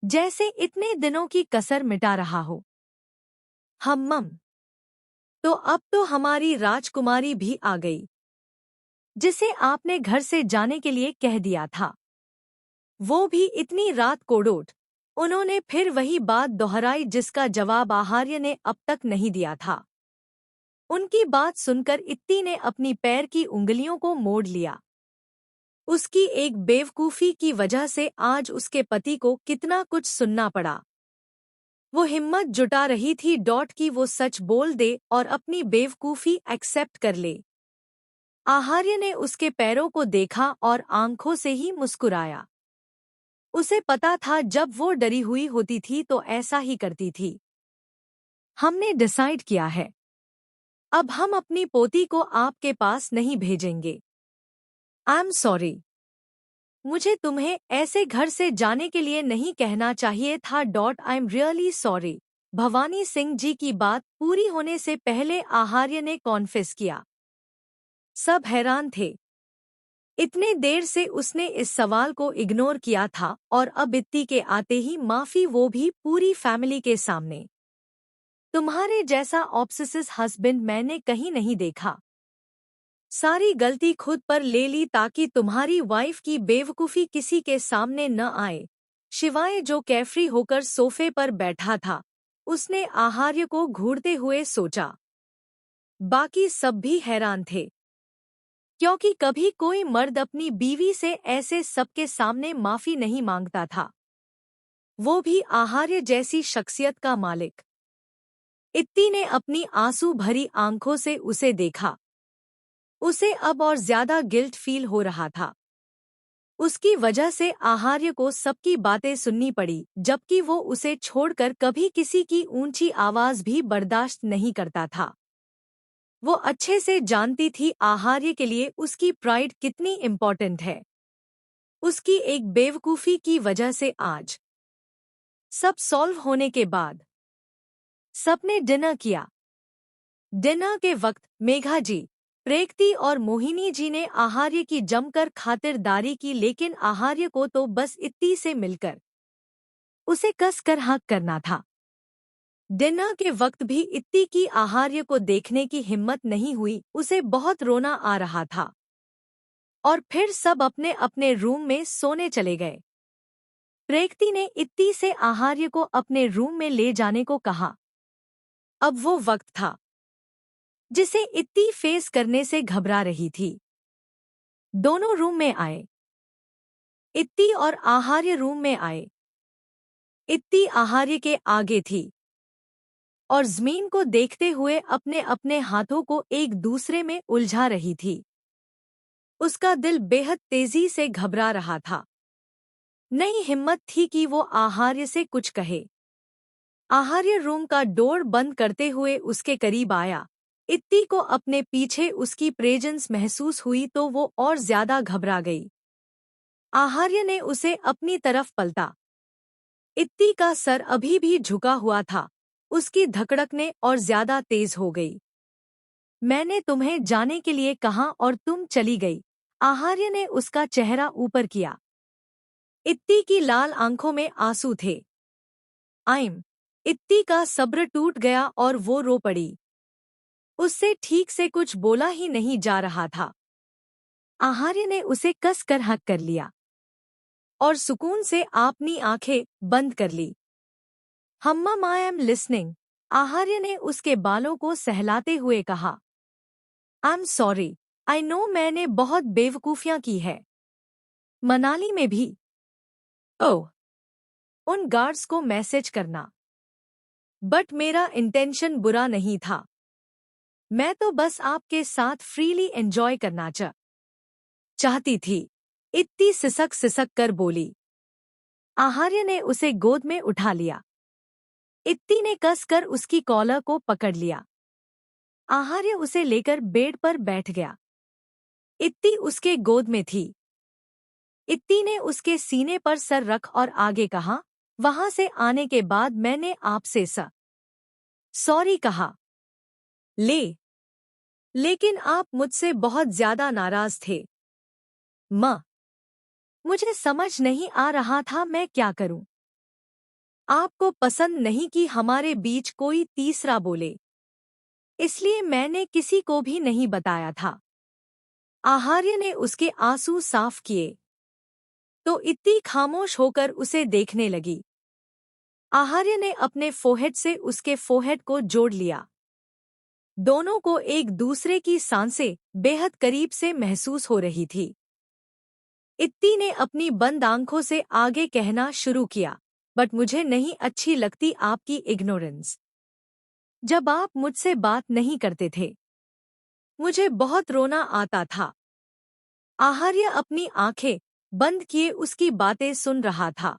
जैसे इतने दिनों की कसर मिटा रहा हो। हम्म, तो अब तो हमारी राजकुमारी भी आ गई, जिसे आपने घर से जाने के लिए कह दिया था, वो भी इतनी रात कोड़ोट। उन्होंने फिर वही बात दोहराई जिसका जवाब आहार्य ने अब तक नहीं दिया था। उनकी बात सुनकर इत्ती ने अपनी पैर की उंगलियों को मोड़ लिया। उसकी एक बेवकूफ़ी की वजह से आज उसके पति को कितना कुछ सुनना पड़ा। वो हिम्मत जुटा रही थी कि वो सच बोल दे और अपनी बेवकूफ़ी एक्सेप्ट कर ले। आहार्य ने उसके पैरों को देखा और आंखों से ही मुस्कुराया। उसे पता था जब वो डरी हुई होती थी तो ऐसा ही करती थी। हमने डिसाइड किया है, अब हम अपनी पोती को आपके पास नहीं भेजेंगे। I am sorry. मुझे तुम्हें ऐसे घर से जाने के लिए नहीं कहना चाहिए था। I am really sorry. Bhavani Singh ji की बात पूरी होने से पहले आहार्य ने कॉन्फेस किया। सब हैरान थे। इतने देर से उसने इस सवाल को इग्नोर किया था और अब इत्ती के आते ही माफी, वो भी पूरी फैमिली के सामने। तुम्हारे जैसा ऑब्सेसिव हस्बैंड मैंने कहीं नहीं देखा। सारी गलती खुद पर ले ली ताकि तुम्हारी वाइफ की बेवकूफ़ी किसी के सामने न आए। शिवाय जो कैफरी होकर सोफे पर बैठा था, उसने आहार्य को घूरते हुए सोचा। बाकी सब भी हैरान थे, क्योंकि कभी कोई मर्द अपनी बीवी से ऐसे सबके सामने माफी नहीं मांगता था, वो भी आहार्य जैसी शख्सियत का मालिक। इत्ती ने अपनी आंसू भरी आंखों से उसे देखा। उसे अब और ज्यादा गिल्ट फील हो रहा था। उसकी वजह से आहार्य को सबकी बातें सुननी पड़ी, जबकि वो उसे छोड़कर कभी किसी की ऊंची आवाज भी बर्दाश्त नहीं करता था। वो अच्छे से जानती थी आहार्य के लिए उसकी प्राइड कितनी इम्पोर्टेंट है। उसकी एक बेवकूफ़ी की वजह से आज सब सॉल्व होने के बाद सबने डिनर किया। डिनर के वक्त मेघा जी, प्रेक्ति और मोहिनी जी ने आहार्य की जमकर खातिरदारी की, लेकिन आहार्य को तो बस इत्ती से मिलकर उसे कसकर हक करना था। डिनर के वक्त भी इत्ती की आहार्य को देखने की हिम्मत नहीं हुई। उसे बहुत रोना आ रहा था और फिर सब अपने अपने रूम में सोने चले गए। प्रेक्ति ने इत्ती से आहार्य को अपने रूम में ले जाने को कहा। अब वो वक्त था जिसे इत्ती फेस करने से घबरा रही थी। दोनों रूम में आए। इत्ती और आहार्य रूम में आए। इत्ती आहार्य के आगे थी और ज़मीन को देखते हुए अपने अपने हाथों को एक दूसरे में उलझा रही थी। उसका दिल बेहद तेजी से घबरा रहा था। नहीं हिम्मत थी कि वो आहार्य से कुछ कहे। आहार्य रूम का डोर बंद करते हुए उसके करीब आया। इत्ती को अपने पीछे उसकी प्रेजेंस महसूस हुई तो वो और ज्यादा घबरा गई। आहार्य ने उसे अपनी तरफ पलटा। इत्ती का सर अभी भी झुका हुआ था। उसकी धड़कनें और ज्यादा तेज हो गई। मैंने तुम्हें जाने के लिए कहा और तुम चली गई। आहार्य ने उसका चेहरा ऊपर किया। इत्ती की लाल आंखों में आंसू थे। इत्ती का सब्र टूट गया और वो रो पड़ी। उससे ठीक से कुछ बोला ही नहीं जा रहा था। आहार्य ने उसे कसकर हक कर लिया और सुकून से अपनी आंखें बंद कर ली। हम्मा आई एम लिसनिंग। आहार्य ने उसके बालों को सहलाते हुए कहा। I am sorry. I know मैंने बहुत बेवकूफियां की है। मनाली में भी। ओह। उन गार्ड्स को मैसेज करना। बट मेरा इंटेंशन बुरा नहीं था। मैं तो बस आपके साथ फ्रीली एंजॉय करना चाहती थी। इत्ती सिसक सिसक कर बोली। आहार्य ने उसे गोद में उठा लिया। इत्ती ने कसकर उसकी कॉलर को पकड़ लिया। आहार्य उसे लेकर बेड पर बैठ गया। इत्ती उसके गोद में थी। इत्ती ने उसके सीने पर सर रख और आगे कहा, वहां से आने के बाद मैंने आपसे सॉरी कहा। लेकिन आप मुझसे बहुत ज्यादा नाराज थे। माँ, मुझे समझ नहीं आ रहा था मैं क्या करूं। आपको पसंद नहीं कि हमारे बीच कोई तीसरा बोले, इसलिए मैंने किसी को भी नहीं बताया था। आहार्य ने उसके आंसू साफ किए तो इत्ती खामोश होकर उसे देखने लगी। आहार्य ने अपने फोरहेड से उसके फोरहेड को जोड़ लिया। दोनों को एक दूसरे की सांसें बेहद करीब से महसूस हो रही थी। इत्ती ने अपनी बंद आंखों से आगे कहना शुरू किया, बट मुझे नहीं अच्छी लगती आपकी इग्नोरेंस। जब आप मुझसे बात नहीं करते थे मुझे बहुत रोना आता था। आहार्य अपनी आंखें बंद किए उसकी बातें सुन रहा था।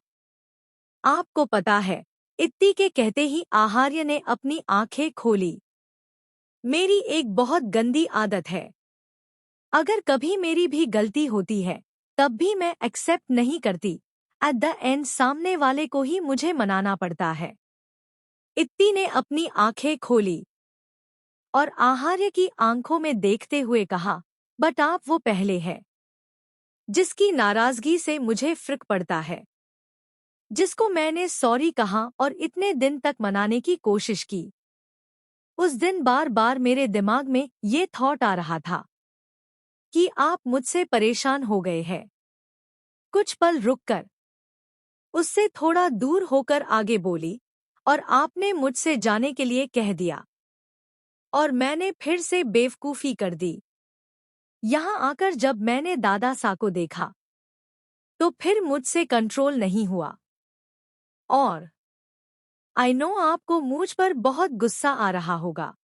आपको पता है, इत्ती के कहते ही आहार्य ने अपनी आंखें खोली। मेरी एक बहुत गंदी आदत है। अगर कभी मेरी भी गलती होती है तब भी मैं एक्सेप्ट नहीं करती। एट द एंड सामने वाले को ही मुझे मनाना पड़ता है। इत्ती ने अपनी आंखें खोली और आहार्य की आंखों में देखते हुए कहा, बट आप वो पहले है जिसकी नाराजगी से मुझे फर्क पड़ता है, जिसको मैंने सॉरी कहा और इतने दिन तक मनाने की कोशिश की। उस दिन बार बार मेरे दिमाग में ये थॉट आ रहा था कि आप मुझसे परेशान हो गए हैं। कुछ पल रुककर उससे थोड़ा दूर होकर आगे बोली, और आपने मुझसे जाने के लिए कह दिया और मैंने फिर से बेवकूफ़ी कर दी। यहाँ आकर जब मैंने दादा सा को देखा तो फिर मुझसे कंट्रोल नहीं हुआ। और आई नो आपको मुझ पर बहुत गुस्सा आ रहा होगा।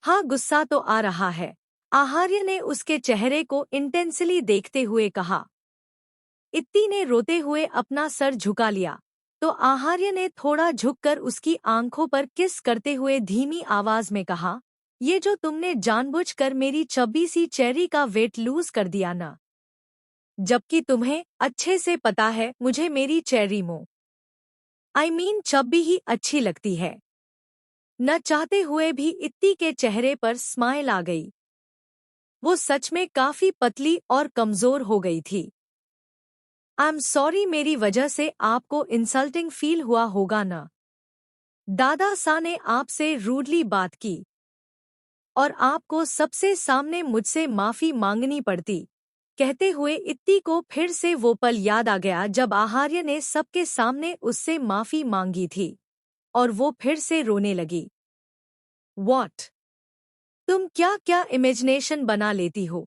हाँ, गुस्सा तो आ रहा है। आहार्य ने उसके चेहरे को इंटेंसली देखते हुए कहा। इत्ती ने रोते हुए अपना सर झुका लिया तो आहार्य ने थोड़ा झुककर उसकी आंखों पर किस करते हुए धीमी आवाज में कहा, ये जो तुमने जानबूझकर मेरी चब्बी सी चेरी का वेट लूज कर दिया ना, जबकि तुम्हें अच्छे से पता है मुझे मेरी चेरी चब्बी ही अच्छी लगती है। न चाहते हुए भी इत्ती के चेहरे पर स्माइल आ गई। वो सच में काफी पतली और कमजोर हो गई थी। आई एम सॉरी, मेरी वजह से आपको इंसल्टिंग फील हुआ होगा ना। दादा सा ने आपसे रूडली बात की और आपको सबसे सामने मुझसे माफी मांगनी पड़ती। कहते हुए इत्ती को फिर से वो पल याद आ गया जब आहार्य ने सबके सामने उससे माफी मांगी थी और वो फिर से रोने लगी। व्हाट? तुम क्या क्या इमेजिनेशन बना लेती हो?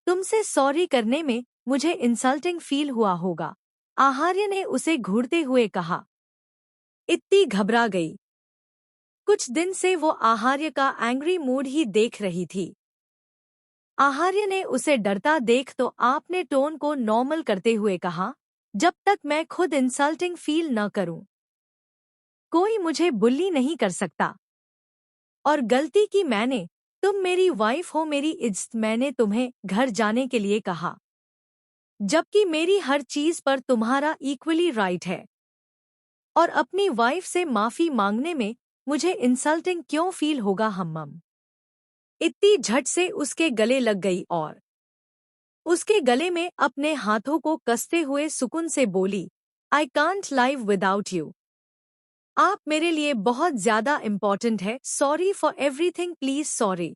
तुमसे सॉरी करने में मुझे इंसल्टिंग फील हुआ होगा, आहार्य ने उसे घूरते हुए कहा। इत्ती घबरा गई। कुछ दिन से वो आहार्य का एंग्री मूड ही देख रही थी। आहार्य ने उसे डरता देख तो आपने टोन को नॉर्मल करते हुए कहा, जब तक मैं खुद इंसल्टिंग फील न करूं कोई मुझे बुल्ली नहीं कर सकता। और गलती की मैंने। तुम मेरी वाइफ हो, मेरी इज्जत। मैंने तुम्हें घर जाने के लिए कहा जबकि मेरी हर चीज पर तुम्हारा इक्वली राइट है। और अपनी वाइफ से माफी मांगने में मुझे इंसल्टिंग क्यों फील होगा? हम्मम। इत्ती झट से उसके गले लग गई और उसके गले में अपने हाथों को कसते हुए सुकून से बोली, I can't live without you. आप मेरे लिए बहुत ज्यादा इम्पोर्टेंट है। Sorry for everything, please sorry.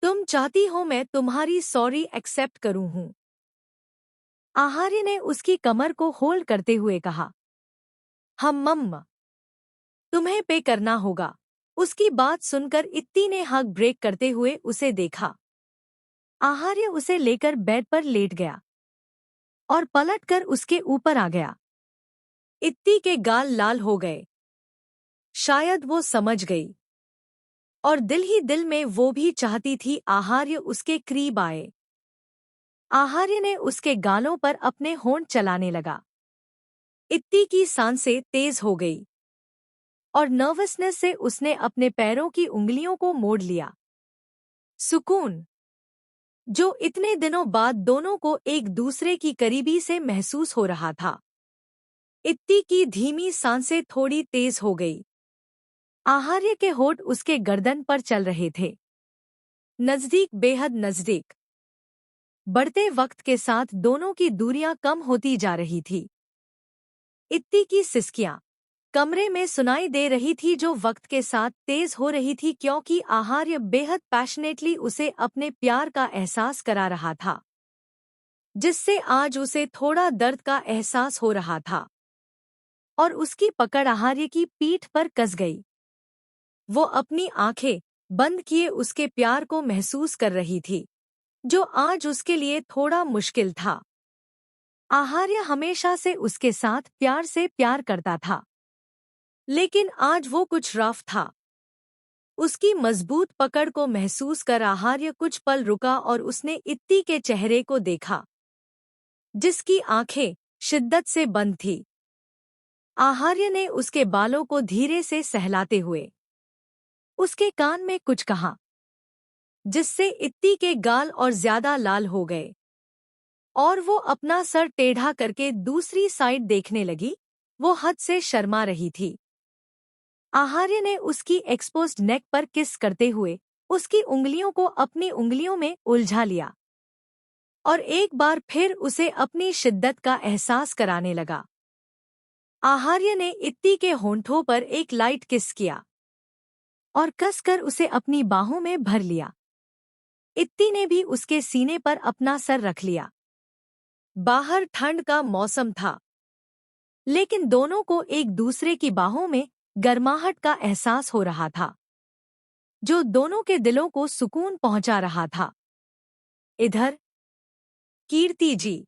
तुम चाहती हो मैं तुम्हारी सॉरी एक्सेप्ट करूं हूं? आहार्य ने उसकी कमर को होल्ड करते हुए कहा। मम्मा, तुम्हें पे करना होगा। उसकी बात सुनकर इत्ती ने हग ब्रेक करते हुए उसे देखा। आहार्य उसे लेकर बेड पर लेट गया और पलटकर उसके ऊपर आ गया। इत्ती के गाल लाल हो गए। शायद वो समझ गई और दिल ही दिल में वो भी चाहती थी आहार्य उसके करीब आए। आहार्य ने उसके गालों पर अपने होंठ चलाने लगा। इत्ती की सांसें तेज हो गई और नर्वसनेस से उसने अपने पैरों की उंगलियों को मोड़ लिया। सुकून जो इतने दिनों बाद दोनों को एक दूसरे की करीबी से महसूस हो रहा था। इत्ती की धीमी सांसें थोड़ी तेज हो गई। आहार्य के होंठ उसके गर्दन पर चल रहे थे, नजदीक, बेहद नजदीक। बढ़ते वक्त के साथ दोनों की दूरियां कम होती जा रही थी। इत्ती की सिसकियां कमरे में सुनाई दे रही थी, जो वक्त के साथ तेज हो रही थी क्योंकि आहार्य बेहद पैशनेटली उसे अपने प्यार का एहसास करा रहा था, जिससे आज उसे थोड़ा दर्द का एहसास हो रहा था। और उसकी पकड़ आहार्य की पीठ पर कस गई। वो अपनी आंखें बंद किए उसके प्यार को महसूस कर रही थी, जो आज उसके लिए थोड़ा मुश्किल था। आहार्य हमेशा से उसके साथ प्यार से प्यार करता था, लेकिन आज वो कुछ रफ था। उसकी मजबूत पकड़ को महसूस कर आहार्य कुछ पल रुका और उसने इत्ती के चेहरे को देखा, जिसकी आंखें शिद्दत से बंद थी। आहार्य ने उसके बालों को धीरे से सहलाते हुए उसके कान में कुछ कहा, जिससे इत्ती के गाल और ज्यादा लाल हो गए और वो अपना सर टेढ़ा करके दूसरी साइड देखने लगी। वो हद से शर्मा रही थी। आहार्य ने उसकी एक्सपोज्ड नेक पर किस करते हुए उसकी उंगलियों को अपनी उंगलियों में उलझा लिया और एक बार फिर उसे अपनी शिद्दत का एहसास कराने लगा। आहार्य ने इत्ती के होंठों पर एक लाइट किस किया और कसकर उसे अपनी बाहों में भर लिया। इत्ती ने भी उसके सीने पर अपना सर रख लिया। बाहर ठंड का मौसम था, लेकिन दोनों को एक दूसरे की बाहों में गर्माहट का एहसास हो रहा था, जो दोनों के दिलों को सुकून पहुंचा रहा था। इधर कीर्ति जी,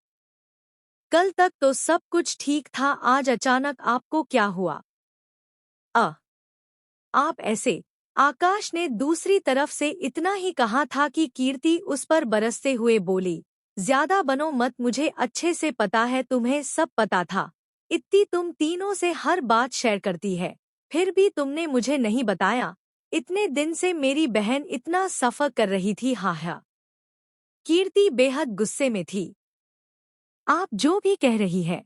कल तक तो सब कुछ ठीक था, आज अचानक आपको क्या हुआ? आप ऐसे? आकाश ने दूसरी तरफ से इतना ही कहा था कि कीर्ति उस पर बरसते हुए बोली, ज्यादा बनो मत, मुझे अच्छे से पता है, तुम्हें सब पता था। इत्ती तुम तीनों से हर बात शेयर करती है, फिर भी तुमने मुझे नहीं बताया। इतने दिन से मेरी बहन इतना सफर कर रही थी। हाँ। कीर्ति बेहद गुस्से में थी। आप जो भी कह रही है,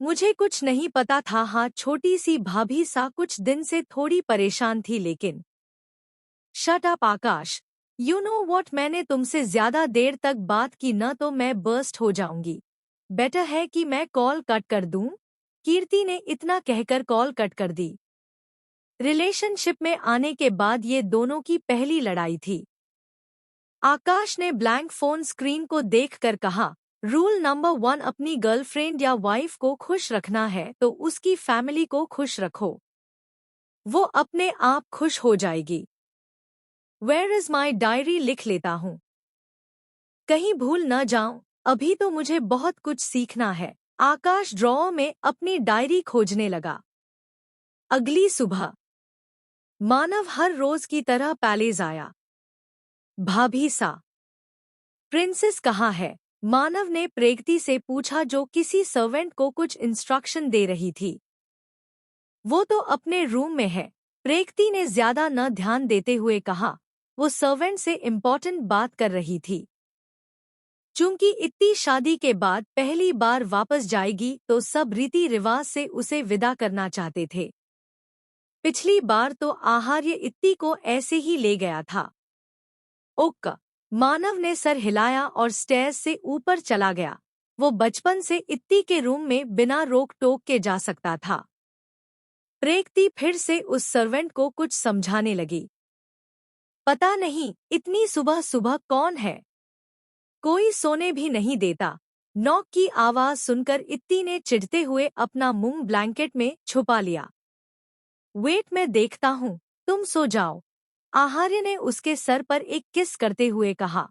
मुझे कुछ नहीं पता था। हाँ, छोटी सी भाभी सा कुछ दिन से थोड़ी परेशान थी, लेकिन shut up Akash, you know what, मैंने तुमसे ज्यादा देर तक बात की न तो मैं बर्स्ट हो जाऊंगी। बेटर है कि मैं कॉल कट कर दूं। कीर्ति ने इतना कहकर कॉल कट कर दी। रिलेशनशिप में आने के बाद ये दोनों की पहली लड़ाई थी। आकाश ने ब्लैंक फोन स्क्रीन को देखकर कहा, रूल नंबर 1, अपनी गर्लफ्रेंड या वाइफ को खुश रखना है तो उसकी फैमिली को खुश रखो, वो अपने आप खुश हो जाएगी। वेयर इज माई डायरी, लिख लेता हूँ, कहीं भूल न जाऊं, अभी तो मुझे बहुत कुछ सीखना है। आकाश ड्रॉअर में अपनी डायरी खोजने लगा। अगली सुबह मानव हर रोज की तरह पैलेस आया। भाभी सा, प्रिंसेस कहाँ है? मानव ने प्रेगती से पूछा, जो किसी सर्वेंट को कुछ इंस्ट्रक्शन दे रही थी। वो तो अपने रूम में है, प्रेगती ने ज्यादा न ध्यान देते हुए कहा। वो सर्वेंट से इम्पोर्टेंट बात कर रही थी। चूंकि इत्ती शादी के बाद पहली बार वापस जाएगी तो सब रीति रिवाज से उसे विदा करना चाहते थे। पिछली बार तो आहार्य इत्ती को ऐसे ही ले गया था। ओक्का, मानव ने सर हिलाया और स्टेयर्स से ऊपर चला गया। वो बचपन से इत्ती के रूम में बिना रोक टोक के जा सकता था। प्रेगती फिर से उस सर्वेंट को कुछ समझाने लगी। पता नहीं इतनी सुबह सुबह कौन है, कोई सोने भी नहीं देता। नॉक की आवाज सुनकर इत्ती ने चिढ़ते हुए अपना मुंह ब्लैंकेट में छुपा लिया। वेट, मैं देखता हूँ, तुम सो जाओ, आहार्य ने उसके सर पर एक किस करते हुए कहा।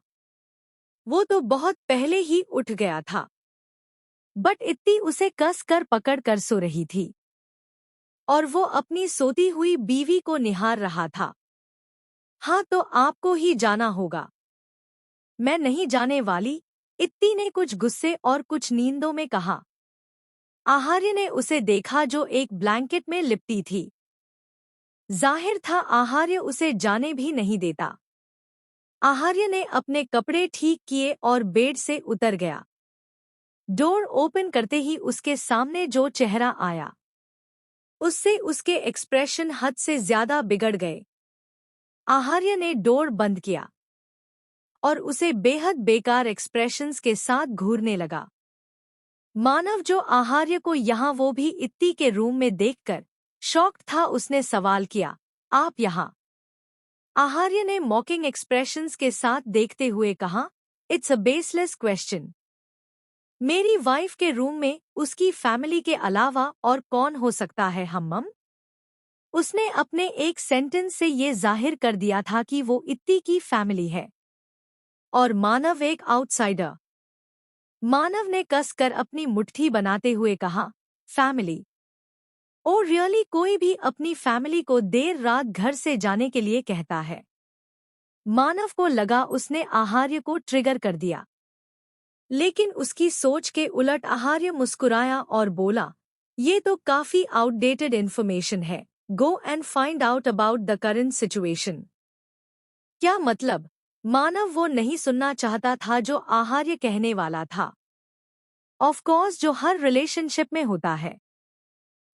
वो तो बहुत पहले ही उठ गया था, बट इत्ती उसे कस कर पकड़ कर सो रही थी और वो अपनी सोती हुई बीवी को निहार रहा था। हाँ, तो आपको ही जाना होगा। मैं नहीं जाने वाली, इत्ती ने कुछ गुस्से और कुछ नींदों में कहा। आहार्य ने उसे देखा जो एक ब्लैंकेट में लिपटी थी। जाहिर था आहार्य उसे जाने भी नहीं देता। आहार्य ने अपने कपड़े ठीक किए और बेड से उतर गया। डोर ओपन करते ही उसके सामने जो चेहरा आया, उससे उसके एक्सप्रेशन हद से ज्यादा बिगड़ गए। आहार्य ने डोर बंद किया और उसे बेहद बेकार एक्सप्रेशंस के साथ घूरने लगा। मानव, जो आहार्य को यहाँ वो भी इत्ती के रूम में देखकर शॉक्ड था, उसने सवाल किया, आप यहाँ? आहार्य ने मॉकिंग एक्सप्रेशंस के साथ देखते हुए कहा, इट्स अ बेसलेस क्वेश्चन। मेरी वाइफ के रूम में उसकी फैमिली के अलावा और कौन हो सकता है हम्मम? उसने अपने एक सेंटेंस से ये जाहिर कर दिया था कि वो इत्ती की फैमिली है और मानव एक आउटसाइडर। मानव ने कसकर अपनी मुट्ठी बनाते हुए कहा, फैमिली? Oh really? कोई भी अपनी फैमिली को देर रात घर से जाने के लिए कहता है? मानव को लगा उसने आहार्य को ट्रिगर कर दिया, लेकिन उसकी सोच के उलट आहार्य मुस्कुराया और बोला, ये तो काफी आउटडेटेड इन्फॉर्मेशन है। Go and find out about the current situation. क्या मतलब? मानव वो नहीं सुनना चाहता था जो आहार्य कहने वाला था। ऑफ कोर्स, जो हर रिलेशनशिप में होता है।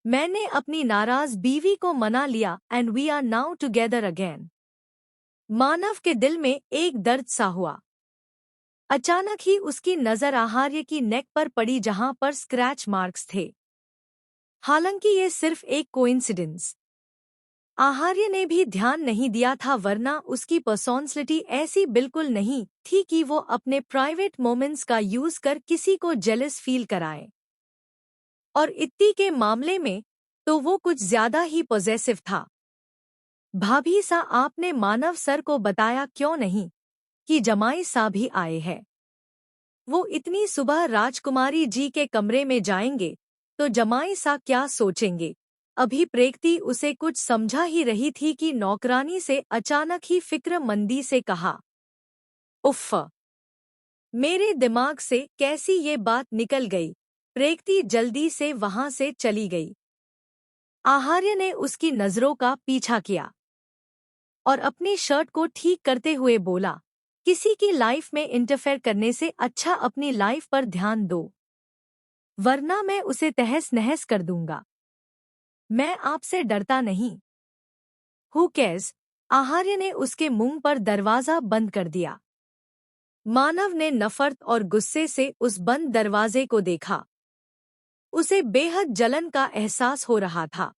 मैंने अपनी नाराज बीवी को मना लिया and we are now together again. Manav के दिल में एक दर्द सा हुआ। अचानक ही उसकी नजर आहार्य की नेक पर पड़ी जहां पर स्क्रैच मार्क्स थे। हालांकि ये सिर्फ एक कोइंसिडेंस। आहार्य ने भी ध्यान नहीं दिया था, वरना उसकी पर्सोनैलिटी ऐसी बिल्कुल नहीं थी कि वो अपने प्राइवेट मोमेंट्स का यूज कर किसी को जेलस फील कराए। और इत्ती के मामले में तो वो कुछ ज्यादा ही पॉजेसिव था। भाभी सा, आपने मानव सर को बताया क्यों नहीं कि जमाई सा भी आए हैं? वो इतनी सुबह राजकुमारी जी के कमरे में जाएंगे तो जमाई सा क्या सोचेंगे? अभी प्रेक्ति उसे कुछ समझा ही रही थी कि नौकरानी से अचानक ही फिक्रमंदी से कहा, उफ़, मेरे दिमाग से कैसी ये बात निकल गई। प्रेक्ति जल्दी से वहां से चली गई। आहार्य ने उसकी नजरों का पीछा किया और अपनी शर्ट को ठीक करते हुए बोला, किसी की लाइफ में इंटरफेयर करने से अच्छा अपनी लाइफ पर ध्यान दो, वरना मैं उसे तहस नहस कर दूंगा। मैं आपसे डरता नहीं। Who cares? आहार्य ने उसके मुंह पर दरवाजा बंद कर दिया। मानव ने नफरत और गुस्से से उस बंद दरवाजे को देखा। उसे बेहद जलन का एहसास हो रहा था।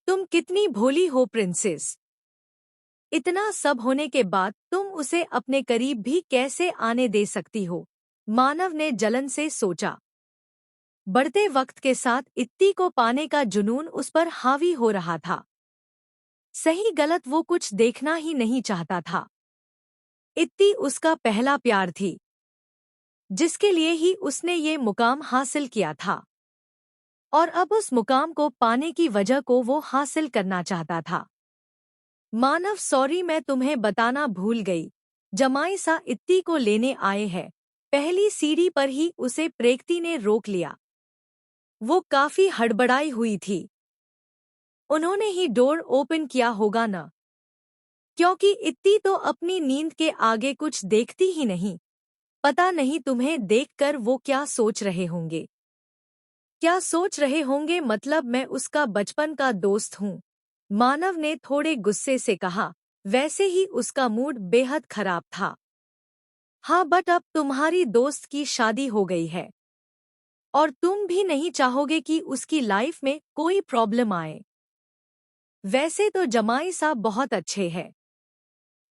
तुम कितनी भोली हो प्रिंसेस। इतना सब होने के बाद तुम उसे अपने करीब भी कैसे आने दे सकती हो? मानव ने जलन से सोचा। बढ़ते वक्त के साथ इत्ती को पाने का जुनून उस पर हावी हो रहा था। सही गलत वो कुछ देखना ही नहीं चाहता था। इत्ती उसका पहला प्यार थी, जिसके लिए ही उसने ये मुकाम हासिल किया था, और अब उस मुकाम को पाने की वजह को वो हासिल करना चाहता था। मानव, सॉरी, मैं तुम्हें बताना भूल गई। जमाई सा इत्ती को लेने आए हैं। पहली सीढ़ी पर ही उसे प्रेक्ति ने रोक लिया। वो काफी हड़बड़ाई हुई थी। उन्होंने ही डोर ओपन किया होगा न, क्योंकि इत्ती तो अपनी नींद के आगे कुछ देखती ही नहीं। पता नहीं तुम्हें देखकर वो क्या सोच रहे होंगे। क्या सोच रहे होंगे मतलब? मैं उसका बचपन का दोस्त हूँ। मानव ने थोड़े गुस्से से कहा। वैसे ही उसका मूड बेहद खराब था। हाँ, बट अब तुम्हारी दोस्त की शादी हो गई है और तुम भी नहीं चाहोगे कि उसकी लाइफ में कोई प्रॉब्लम आए। वैसे तो जमाई साहब बहुत अच्छे हैं।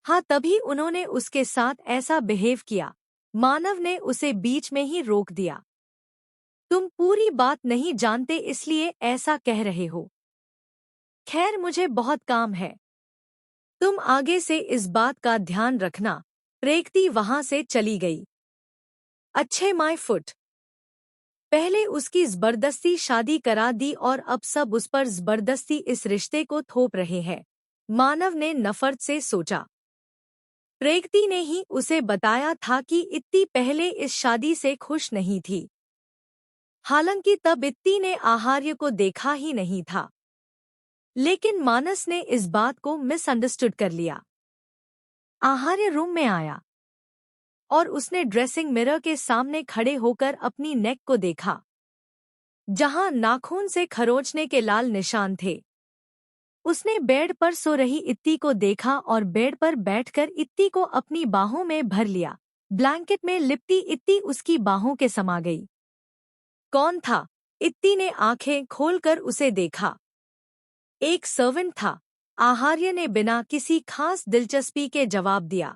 हाँ, तभी उन्होंने उसके साथ ऐसा बिहेव किया। मानव ने उसे बीच में ही रोक दिया। तुम पूरी बात नहीं जानते इसलिए ऐसा कह रहे हो। खैर, मुझे बहुत काम है। तुम आगे से इस बात का ध्यान रखना प्रेक्ति वहां से चली गई। अच्छे माय फुट। पहले उसकी जबरदस्ती शादी करा दी और अब सब उस पर जबरदस्ती इस रिश्ते को थोप रहे हैं। मानव ने नफरत से सोचा। प्रेक्ति ने ही उसे बताया था कि इत्ती पहले इस शादी से खुश नहीं थी। हालांकि तब इत्ती ने आहार्य को देखा ही नहीं था। लेकिन मानस ने इस बात को मिसअंडरस्टूड कर लिया। आहार्य रूम में आया और उसने ड्रेसिंग मिरर के सामने खड़े होकर अपनी नेक को देखा, जहां नाखून से खरोंचने के लाल निशान थे। उसने बेड पर सो रही इत्ती को देखा और बेड पर बैठकर इत्ती को अपनी बाहों में भर लिया। ब्लैंकेट में लिपटी इत्ती उसकी बाहों के समा गई। कौन था? इत्ती ने आंखें खोलकर उसे देखा। एक सर्वेंट था। आहार्य ने बिना किसी खास दिलचस्पी के जवाब दिया।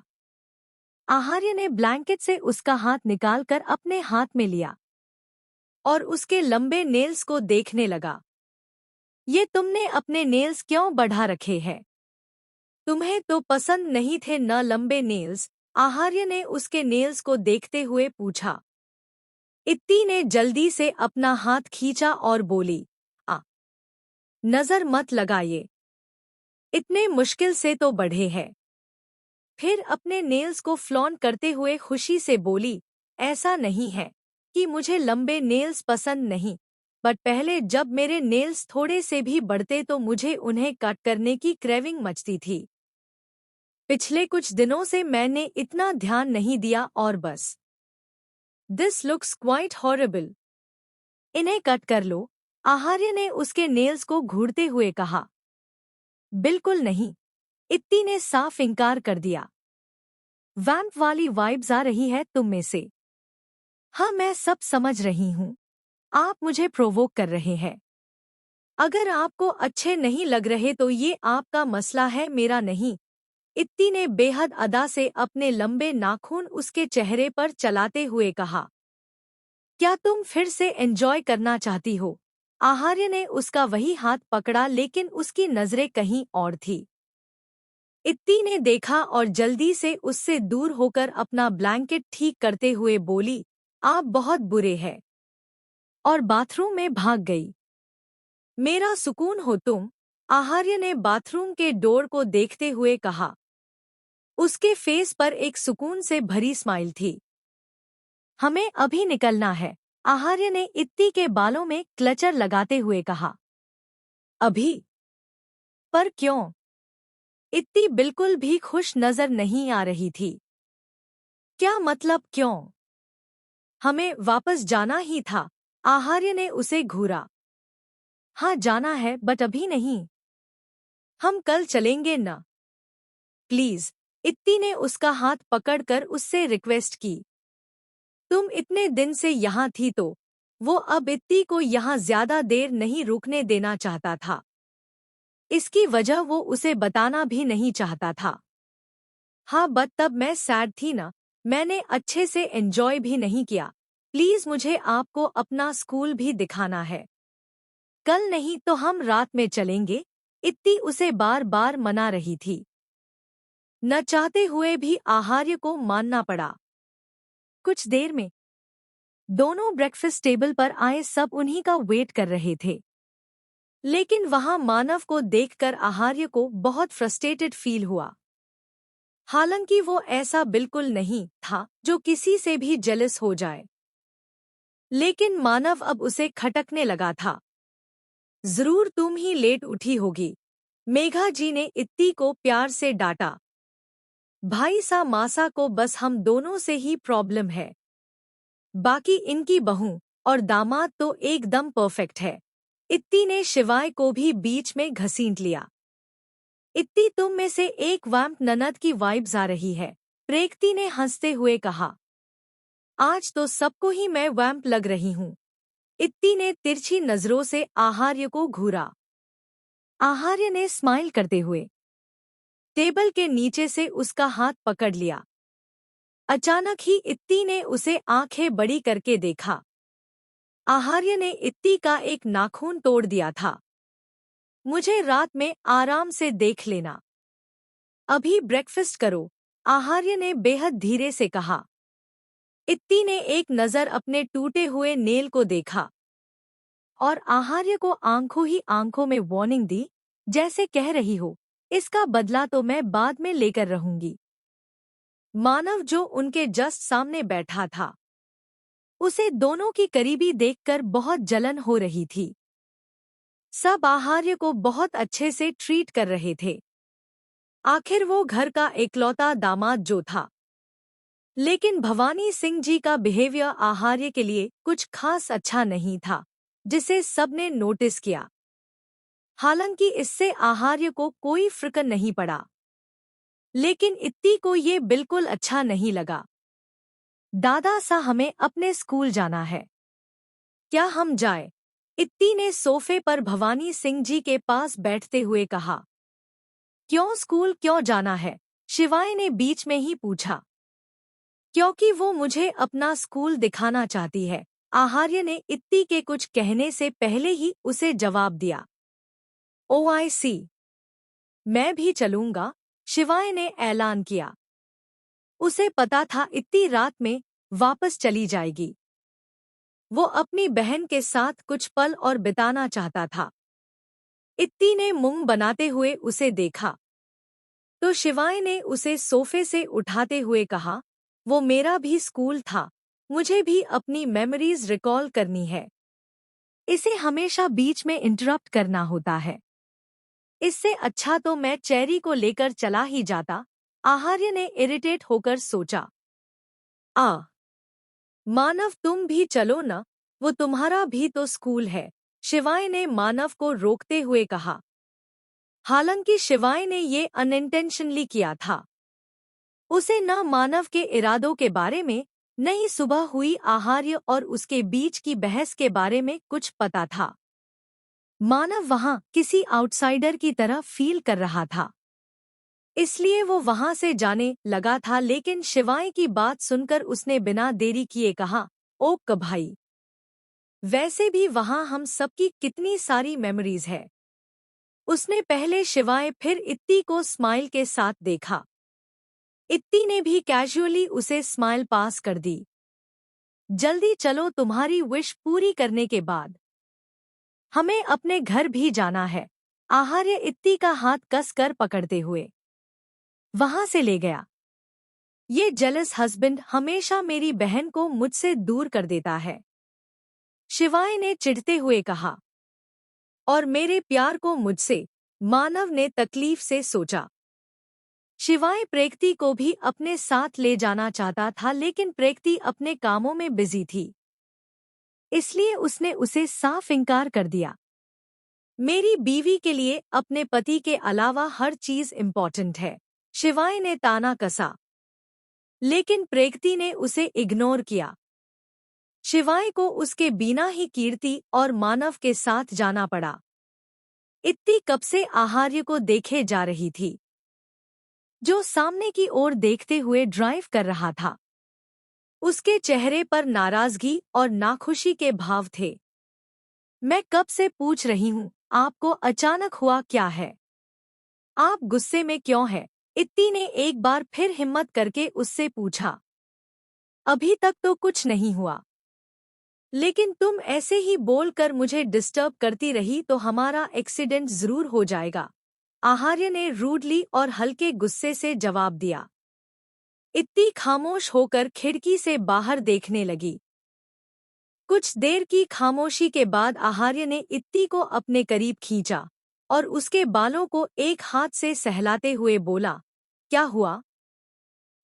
आहार्य ने ब्लैंकेट से उसका हाथ निकालकर अपने हाथ में लिया और उसके लंबे नेल्स को देखने लगा। ये तुमने अपने नेल्स क्यों बढ़ा रखे हैं? तुम्हें तो पसंद नहीं थे न लंबे नेल्स? आहार्य ने उसके नेल्स को देखते हुए पूछा। इत्ती ने जल्दी से अपना हाथ खींचा और बोली, नजर मत लगाइए, इतने मुश्किल से तो बढ़े हैं। फिर अपने नेल्स को फ्लॉन्ट करते हुए खुशी से बोली, ऐसा नहीं है कि मुझे लंबे नेल्स पसंद नहीं, बट पहले जब मेरे नेल्स थोड़े से भी बढ़ते तो मुझे उन्हें कट करने की क्रेविंग मचती थी। पिछले कुछ दिनों से मैंने इतना ध्यान नहीं दिया और बस। This looks quite horrible. इन्हें कट कर लो। आहार्य ने उसके नेल्स को घूरते हुए कहा। बिल्कुल नहीं, इत्ती ने साफ इनकार कर दिया। वैम्प वाली वाइब्स आ रही है तुम में से। हाँ, मैं सब समझ रही हूँ। आप मुझे प्रोवोक कर रहे हैं। अगर आपको अच्छे नहीं लग रहे तो ये आपका मसला है, मेरा नहीं। इत्ती ने बेहद अदा से अपने लंबे नाखून उसके चेहरे पर चलाते हुए कहा। क्या तुम फिर से एंजॉय करना चाहती हो? आहार्य ने उसका वही हाथ पकड़ा लेकिन उसकी नजरें कहीं और थी। इत्ती ने देखा और जल्दी से उससे दूर होकर अपना ब्लैंकेट ठीक करते हुए बोली, आप बहुत बुरे हैं, और बाथरूम में भाग गई। मेरा सुकून हो तुम, आहार्य ने बाथरूम के डोर को देखते हुए कहा। उसके फेस पर एक सुकून से भरी स्माइल थी। हमें अभी निकलना है, आहार्य ने इत्ती के बालों में क्लचर लगाते हुए कहा। अभी? पर क्यों? इत्ती बिल्कुल भी खुश नजर नहीं आ रही थी। क्या मतलब क्यों? हमें वापस जाना ही था, आहार्य ने उसे घूरा। हाँ जाना है, बट अभी नहीं। हम कल चलेंगे न? प्लीज, इत्ती ने उसका हाथ पकड़कर उससे रिक्वेस्ट की। तुम इतने दिन से यहाँ थी तो। वो अब इत्ती को यहाँ ज्यादा देर नहीं रुकने देना चाहता था। इसकी वजह वो उसे बताना भी नहीं चाहता था। हाँ, बट तब मैं सैड थी ना, मैंने अच्छे से एंजॉय भी नहीं किया। प्लीज, मुझे आपको अपना स्कूल भी दिखाना है। कल नहीं तो हम रात में चलेंगे। इत्ती उसे बार बार मना रही थी। न चाहते हुए भी आहार्य को मानना पड़ा। कुछ देर में दोनों ब्रेकफास्ट टेबल पर आए, सब उन्हीं का वेट कर रहे थे। लेकिन वहां मानव को देखकर आहार्य को बहुत फ्रस्ट्रेटेड फील हुआ। हालांकि वो ऐसा बिल्कुल नहीं था जो किसी से भी जेलस हो जाए। लेकिन मानव अब उसे खटकने लगा था। जरूर तुम ही लेट उठी होगी, मेघा जी ने इत्ती को प्यार से डांटा। भाई सा मासा को बस हम दोनों से ही प्रॉब्लम है, बाकी इनकी बहू और दामाद तो एकदम परफेक्ट है। इत्ती ने शिवाय को भी बीच में घसीट लिया। इत्ती, तुम में से एक वैम्प ननद की वाइब्स आ रही है, प्रेक्ति ने हंसते हुए कहा। आज तो सबको ही मैं वैम्प लग रही हूँ। इत्ती ने तिरछी नजरों से आहार्य को घूरा। आहार्य ने स्माइल करते हुए टेबल के नीचे से उसका हाथ पकड़ लिया। अचानक ही इत्ती ने उसे आंखें बड़ी करके देखा। आहार्य ने इत्ती का एक नाखून तोड़ दिया था। मुझे रात में आराम से देख लेना। अभी ब्रेकफास्ट करो, आहार्य ने बेहद धीरे से कहा। इत्ती ने एक नज़र अपने टूटे हुए नेल को देखा और आहार्य को आंखों ही आंखों में वार्निंग दी, जैसे कह रही हो, इसका बदला तो मैं बाद में लेकर रहूंगी। मानव जो उनके जस्ट सामने बैठा था, उसे दोनों की करीबी देखकर बहुत जलन हो रही थी। सब आहार्य को बहुत अच्छे से ट्रीट कर रहे थे। आखिर वो घर का इकलौता दामाद जो था। लेकिन भवानी सिंह जी का बिहेवियर आहार्य के लिए कुछ खास अच्छा नहीं था, जिसे सबने नोटिस किया। हालांकि इससे आहार्य को कोई फ़र्क नहीं पड़ा, लेकिन इत्ती को ये बिल्कुल अच्छा नहीं लगा। दादा सा, हमें अपने स्कूल जाना है, क्या हम जाए? इत्ती ने सोफे पर भवानी सिंह जी के पास बैठते हुए कहा। क्यों स्कूल क्यों जाना है? शिवाय ने बीच में ही पूछा। क्योंकि वो मुझे अपना स्कूल दिखाना चाहती है, आहार्य ने इत्ती के कुछ कहने से पहले ही उसे जवाब दिया। OIC, मैं भी चलूंगा, शिवाय ने ऐलान किया। उसे पता था इत्ती रात में वापस चली जाएगी। वो अपनी बहन के साथ कुछ पल और बिताना चाहता था। इत्ती ने मुंह बनाते हुए उसे देखा तो शिवाय ने उसे सोफे से उठाते हुए कहा, वो मेरा भी स्कूल था, मुझे भी अपनी मेमोरीज रिकॉल करनी है। इसे हमेशा बीच में इंटरप्ट करना होता है। इससे अच्छा तो मैं चेरी को लेकर चला ही जाता, आहार्य ने इरिटेट होकर सोचा। मानव तुम भी चलो न, वो तुम्हारा भी तो स्कूल है, शिवाय ने मानव को रोकते हुए कहा। हालांकि शिवाय ने ये अनइंटेंशनली किया था। उसे न मानव के इरादों के बारे में, न ही सुबह हुई आहार्य और उसके बीच की बहस के बारे में कुछ पता था। मानव वहां किसी आउटसाइडर की तरह फील कर रहा था, इसलिए वो वहां से जाने लगा था। लेकिन शिवाय की बात सुनकर उसने बिना देरी किए कहा, ओक भाई, वैसे भी वहां हम सबकी कितनी सारी मेमोरीज है। उसने पहले शिवाय फिर इत्ती को स्माइल के साथ देखा। इत्ती ने भी कैजुअली उसे स्माइल पास कर दी। जल्दी चलो, तुम्हारी विश पूरी करने के बाद हमें अपने घर भी जाना है, आहार्य इत्ती का हाथ कसकर पकड़ते हुए वहां से ले गया। ये जेलस हस्बैंड हमेशा मेरी बहन को मुझसे दूर कर देता है, शिवाय ने चिढ़ते हुए कहा। और मेरे प्यार को मुझसे, मानव ने तकलीफ से सोचा। शिवाय प्रेक्ति को भी अपने साथ ले जाना चाहता था, लेकिन प्रेक्ति अपने कामों में बिजी थी, इसलिए उसने उसे साफ इनकार कर दिया। मेरी बीवी के लिए अपने पति के अलावा हर चीज इम्पोर्टेंट है, शिवाय ने ताना कसा। लेकिन प्रेक्ति ने उसे इग्नोर किया। शिवाय को उसके बिना ही कीर्ति और मानव के साथ जाना पड़ा। इत्ती कब से आहार्य को देखे जा रही थी, जो सामने की ओर देखते हुए ड्राइव कर रहा था। उसके चेहरे पर नाराजगी और नाखुशी के भाव थे। मैं कब से पूछ रही हूँ, आपको अचानक हुआ क्या है? आप गुस्से में क्यों हैं? इत्ती ने एक बार फिर हिम्मत करके उससे पूछा। अभी तक तो कुछ नहीं हुआ, लेकिन तुम ऐसे ही बोलकर मुझे डिस्टर्ब करती रही तो हमारा एक्सीडेंट जरूर हो जाएगा, आहार्य ने रूडली और हल्के गुस्से से जवाब दिया। इत्ती खामोश होकर खिड़की से बाहर देखने लगी। कुछ देर की खामोशी के बाद आहार्य ने इत्ती को अपने करीब खींचा और उसके बालों को एक हाथ से सहलाते हुए बोला, क्या हुआ?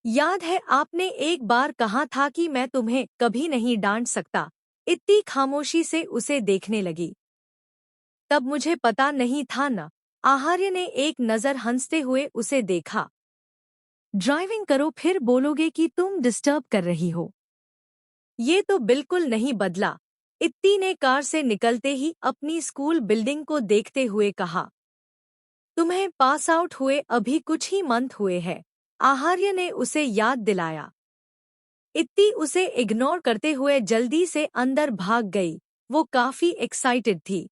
याद है आपने एक बार कहा था कि मैं तुम्हें कभी नहीं डांट सकता। इत्ती खामोशी से उसे देखने लगी। तब मुझे पता नहीं था न, आहार्य ने एक नज़र हंसते हुए उसे देखा। ड्राइविंग करो फिर बोलोगे कि तुम डिस्टर्ब कर रही हो। ये तो बिल्कुल नहीं बदला, इत्ती ने कार से निकलते ही अपनी स्कूल बिल्डिंग को देखते हुए कहा। तुम्हें पास आउट हुए अभी कुछ ही मंथ हुए हैं, आहार्य ने उसे याद दिलाया। इत्ती उसे इग्नोर करते हुए जल्दी से अंदर भाग गई। वो काफी एक्साइटेड थी।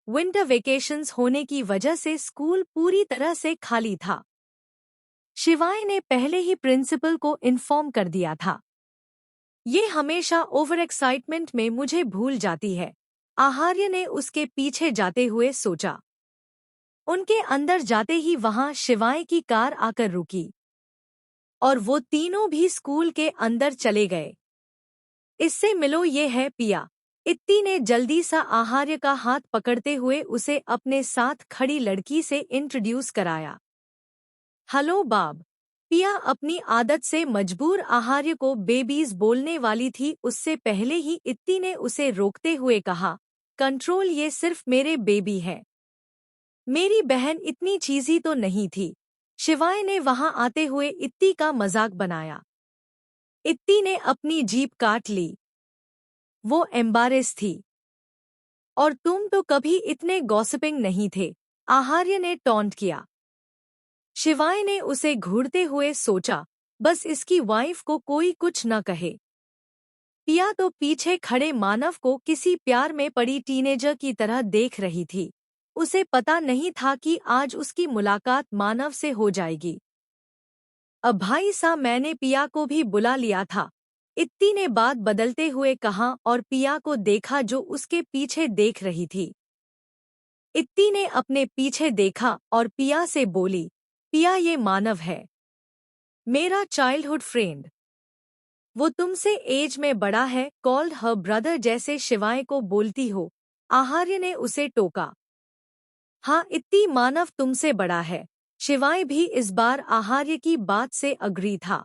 विंटर वेकेशंस होने की वजह से स्कूल पूरी तरह से खाली था। शिवाय ने पहले ही प्रिंसिपल को इन्फॉर्म कर दिया था। ये हमेशा ओवर एक्साइटमेंट में मुझे भूल जाती है, आहार्य ने उसके पीछे जाते हुए सोचा। उनके अंदर जाते ही वहां शिवाय की कार आकर रुकी और वो तीनों भी स्कूल के अंदर चले गए। इससे मिलो, ये है पिया। इत्ती ने जल्दी सा आहार्य का हाथ पकड़ते हुए उसे अपने साथ खड़ी लड़की से इंट्रोड्यूस कराया। हेलो बाब। पिया अपनी आदत से मजबूर आहार्य को बेबीज बोलने वाली थी, उससे पहले ही इत्ती ने उसे रोकते हुए कहा, कंट्रोल, ये सिर्फ मेरे बेबी है। मेरी बहन इतनी चीजी तो नहीं थी। शिवाय ने वहां आते हुए इत्ती का मजाक बनाया। इत्ती ने अपनी जीभ काट ली। वो एम्बारेस थी। और तुम तो कभी इतने गॉसिपिंग नहीं थे, आहार्य ने टॉन्ट किया। शिवाय ने उसे घूरते हुए सोचा, बस इसकी वाइफ को कोई कुछ न कहे। पिया तो पीछे खड़े मानव को किसी प्यार में पड़ी टीनेजर की तरह देख रही थी। उसे पता नहीं था कि आज उसकी मुलाकात मानव से हो जाएगी। अब भाई सा, मैंने पिया को भी बुला लिया था, इत्ती ने बात बदलते हुए कहा और पिया को देखा जो उसके पीछे देख रही थी। इत्ती ने अपने पीछे देखा और पिया से बोली, पिया, ये मानव है, मेरा चाइल्डहुड फ्रेंड। वो तुमसे एज में बड़ा है, कॉल्ड हर ब्रदर जैसे शिवाय को बोलती हो, आहार्य ने उसे टोका। हाँ इत्ती, मानव तुमसे बड़ा है। शिवाय भी इस बार आहार्य की बात से अग्री था।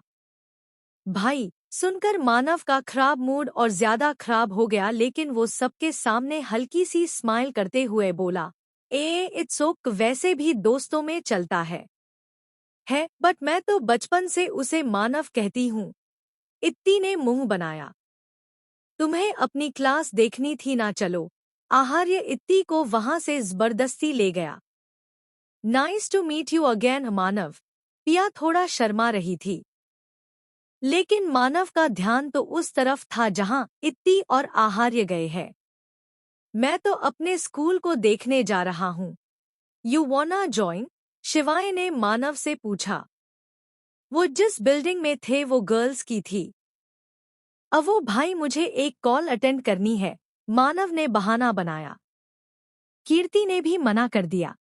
भाई, सुनकर मानव का खराब मूड और ज्यादा खराब हो गया, लेकिन वो सबके सामने हल्की सी स्माइल करते हुए बोला, इट्स ओके, वैसे भी दोस्तों में चलता है, बट मैं तो बचपन से उसे मानव कहती हूँ। इत्ती ने मुंह बनाया। तुम्हें अपनी क्लास देखनी थी ना, चलो। आहार्य इत्ती को वहां से जबरदस्ती ले गया। Nice to meet you again Manav. Piya थोड़ा शर्मा रही थी, लेकिन मानव का ध्यान तो उस तरफ था जहां इत्ती और आहार्य गए हैं। मैं तो अपने स्कूल को देखने जा रहा हूँ। You wanna join? शिवाय ने मानव से पूछा। वो जिस बिल्डिंग में थे वो गर्ल्स की थी। अवो भाई, मुझे एक कॉल अटेंड करनी है, मानव ने बहाना बनाया। कीर्ति ने भी मना कर दिया।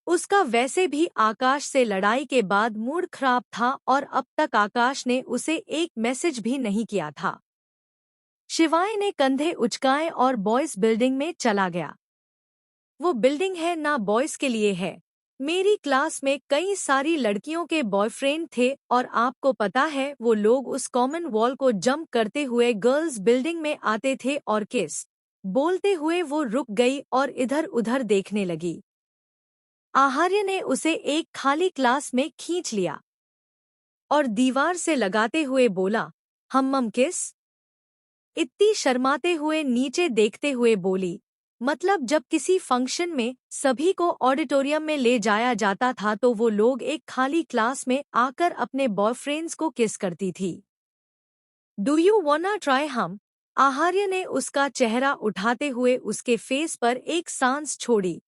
उसका वैसे भी आकाश से लड़ाई के बाद मूड खराब था और अब तक आकाश ने उसे एक मैसेज भी नहीं किया था। शिवाय ने कंधे उचकाए और बॉयज बिल्डिंग में चला गया। वो बिल्डिंग है ना बॉयज के लिए है। मेरी क्लास में कई सारी लड़कियों के बॉयफ्रेंड थे और आपको पता है वो लोग उस कॉमन वॉल को जंप करते हुए गर्ल्स बिल्डिंग में आते थे और किस। बोलते हुए वो रुक गई और इधर उधर देखने लगी। आहार्य ने उसे एक खाली क्लास में खींच लिया और दीवार से लगाते हुए बोला, हम किस? इत्ती शर्माते हुए नीचे देखते हुए बोली, मतलब जब किसी फंक्शन में सभी को ऑडिटोरियम में ले जाया जाता था तो वो लोग एक खाली क्लास में आकर अपने बॉयफ्रेंड्स को किस करती थी। डू यू वांना ट्राई हम? आहार्य ने उसका चेहरा उठाते हुए उसके फेस पर एक सांस छोड़ी।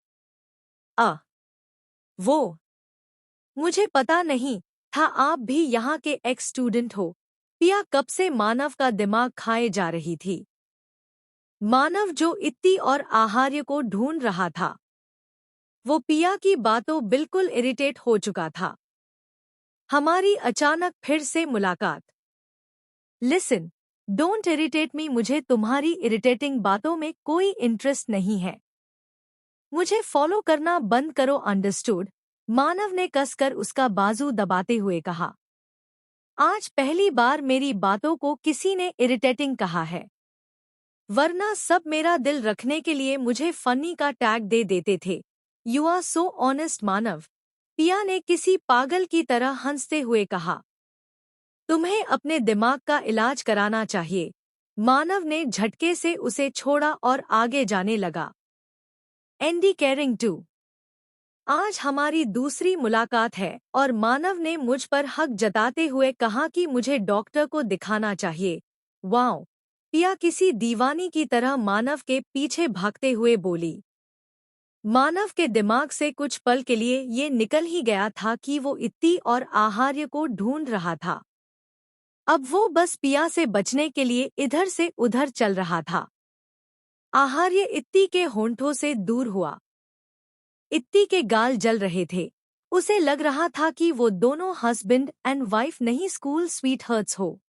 वो, मुझे पता नहीं था आप भी यहाँ के एक्स स्टूडेंट हो। पिया कब से मानव का दिमाग खाए जा रही थी। मानव जो इत्ती और आहार्य को ढूंढ रहा था, वो पिया की बातों बिल्कुल इरिटेट हो चुका था। हमारी अचानक फिर से मुलाकात। लिसन, डोंट इरिटेट मी, मुझे तुम्हारी इरिटेटिंग बातों में कोई इंटरेस्ट नहीं है। मुझे फॉलो करना बंद करो, अंडरस्टूड? मानव ने कसकर उसका बाजू दबाते हुए कहा। आज पहली बार मेरी बातों को किसी ने इरिटेटिंग कहा है, वरना सब मेरा दिल रखने के लिए मुझे फनी का टैग दे देते थे। यू आर सो ऑनेस्ट मानव, पिया ने किसी पागल की तरह हंसते हुए कहा। तुम्हें अपने दिमाग का इलाज कराना चाहिए। मानव ने झटके से उसे छोड़ा और आगे जाने लगा। एंडी केयरिंग टू, आज हमारी दूसरी मुलाकात है और मानव ने मुझ पर हक जताते हुए कहा कि मुझे डॉक्टर को दिखाना चाहिए। वाओ, पिया किसी दीवानी की तरह मानव के पीछे भागते हुए बोली। मानव के दिमाग से कुछ पल के लिए ये निकल ही गया था कि वो इत्ती और आहार्य को ढूंढ रहा था। अब वो बस पिया से बचने के लिए इधर से उधर चल रहा था। आहार्य इत्ती के होंठों से दूर हुआ। इत्ती के गाल जल रहे थे। उसे लग रहा था कि वो दोनों हस्बैंड एंड वाइफ नहीं स्कूल स्वीटहार्ट्स हो।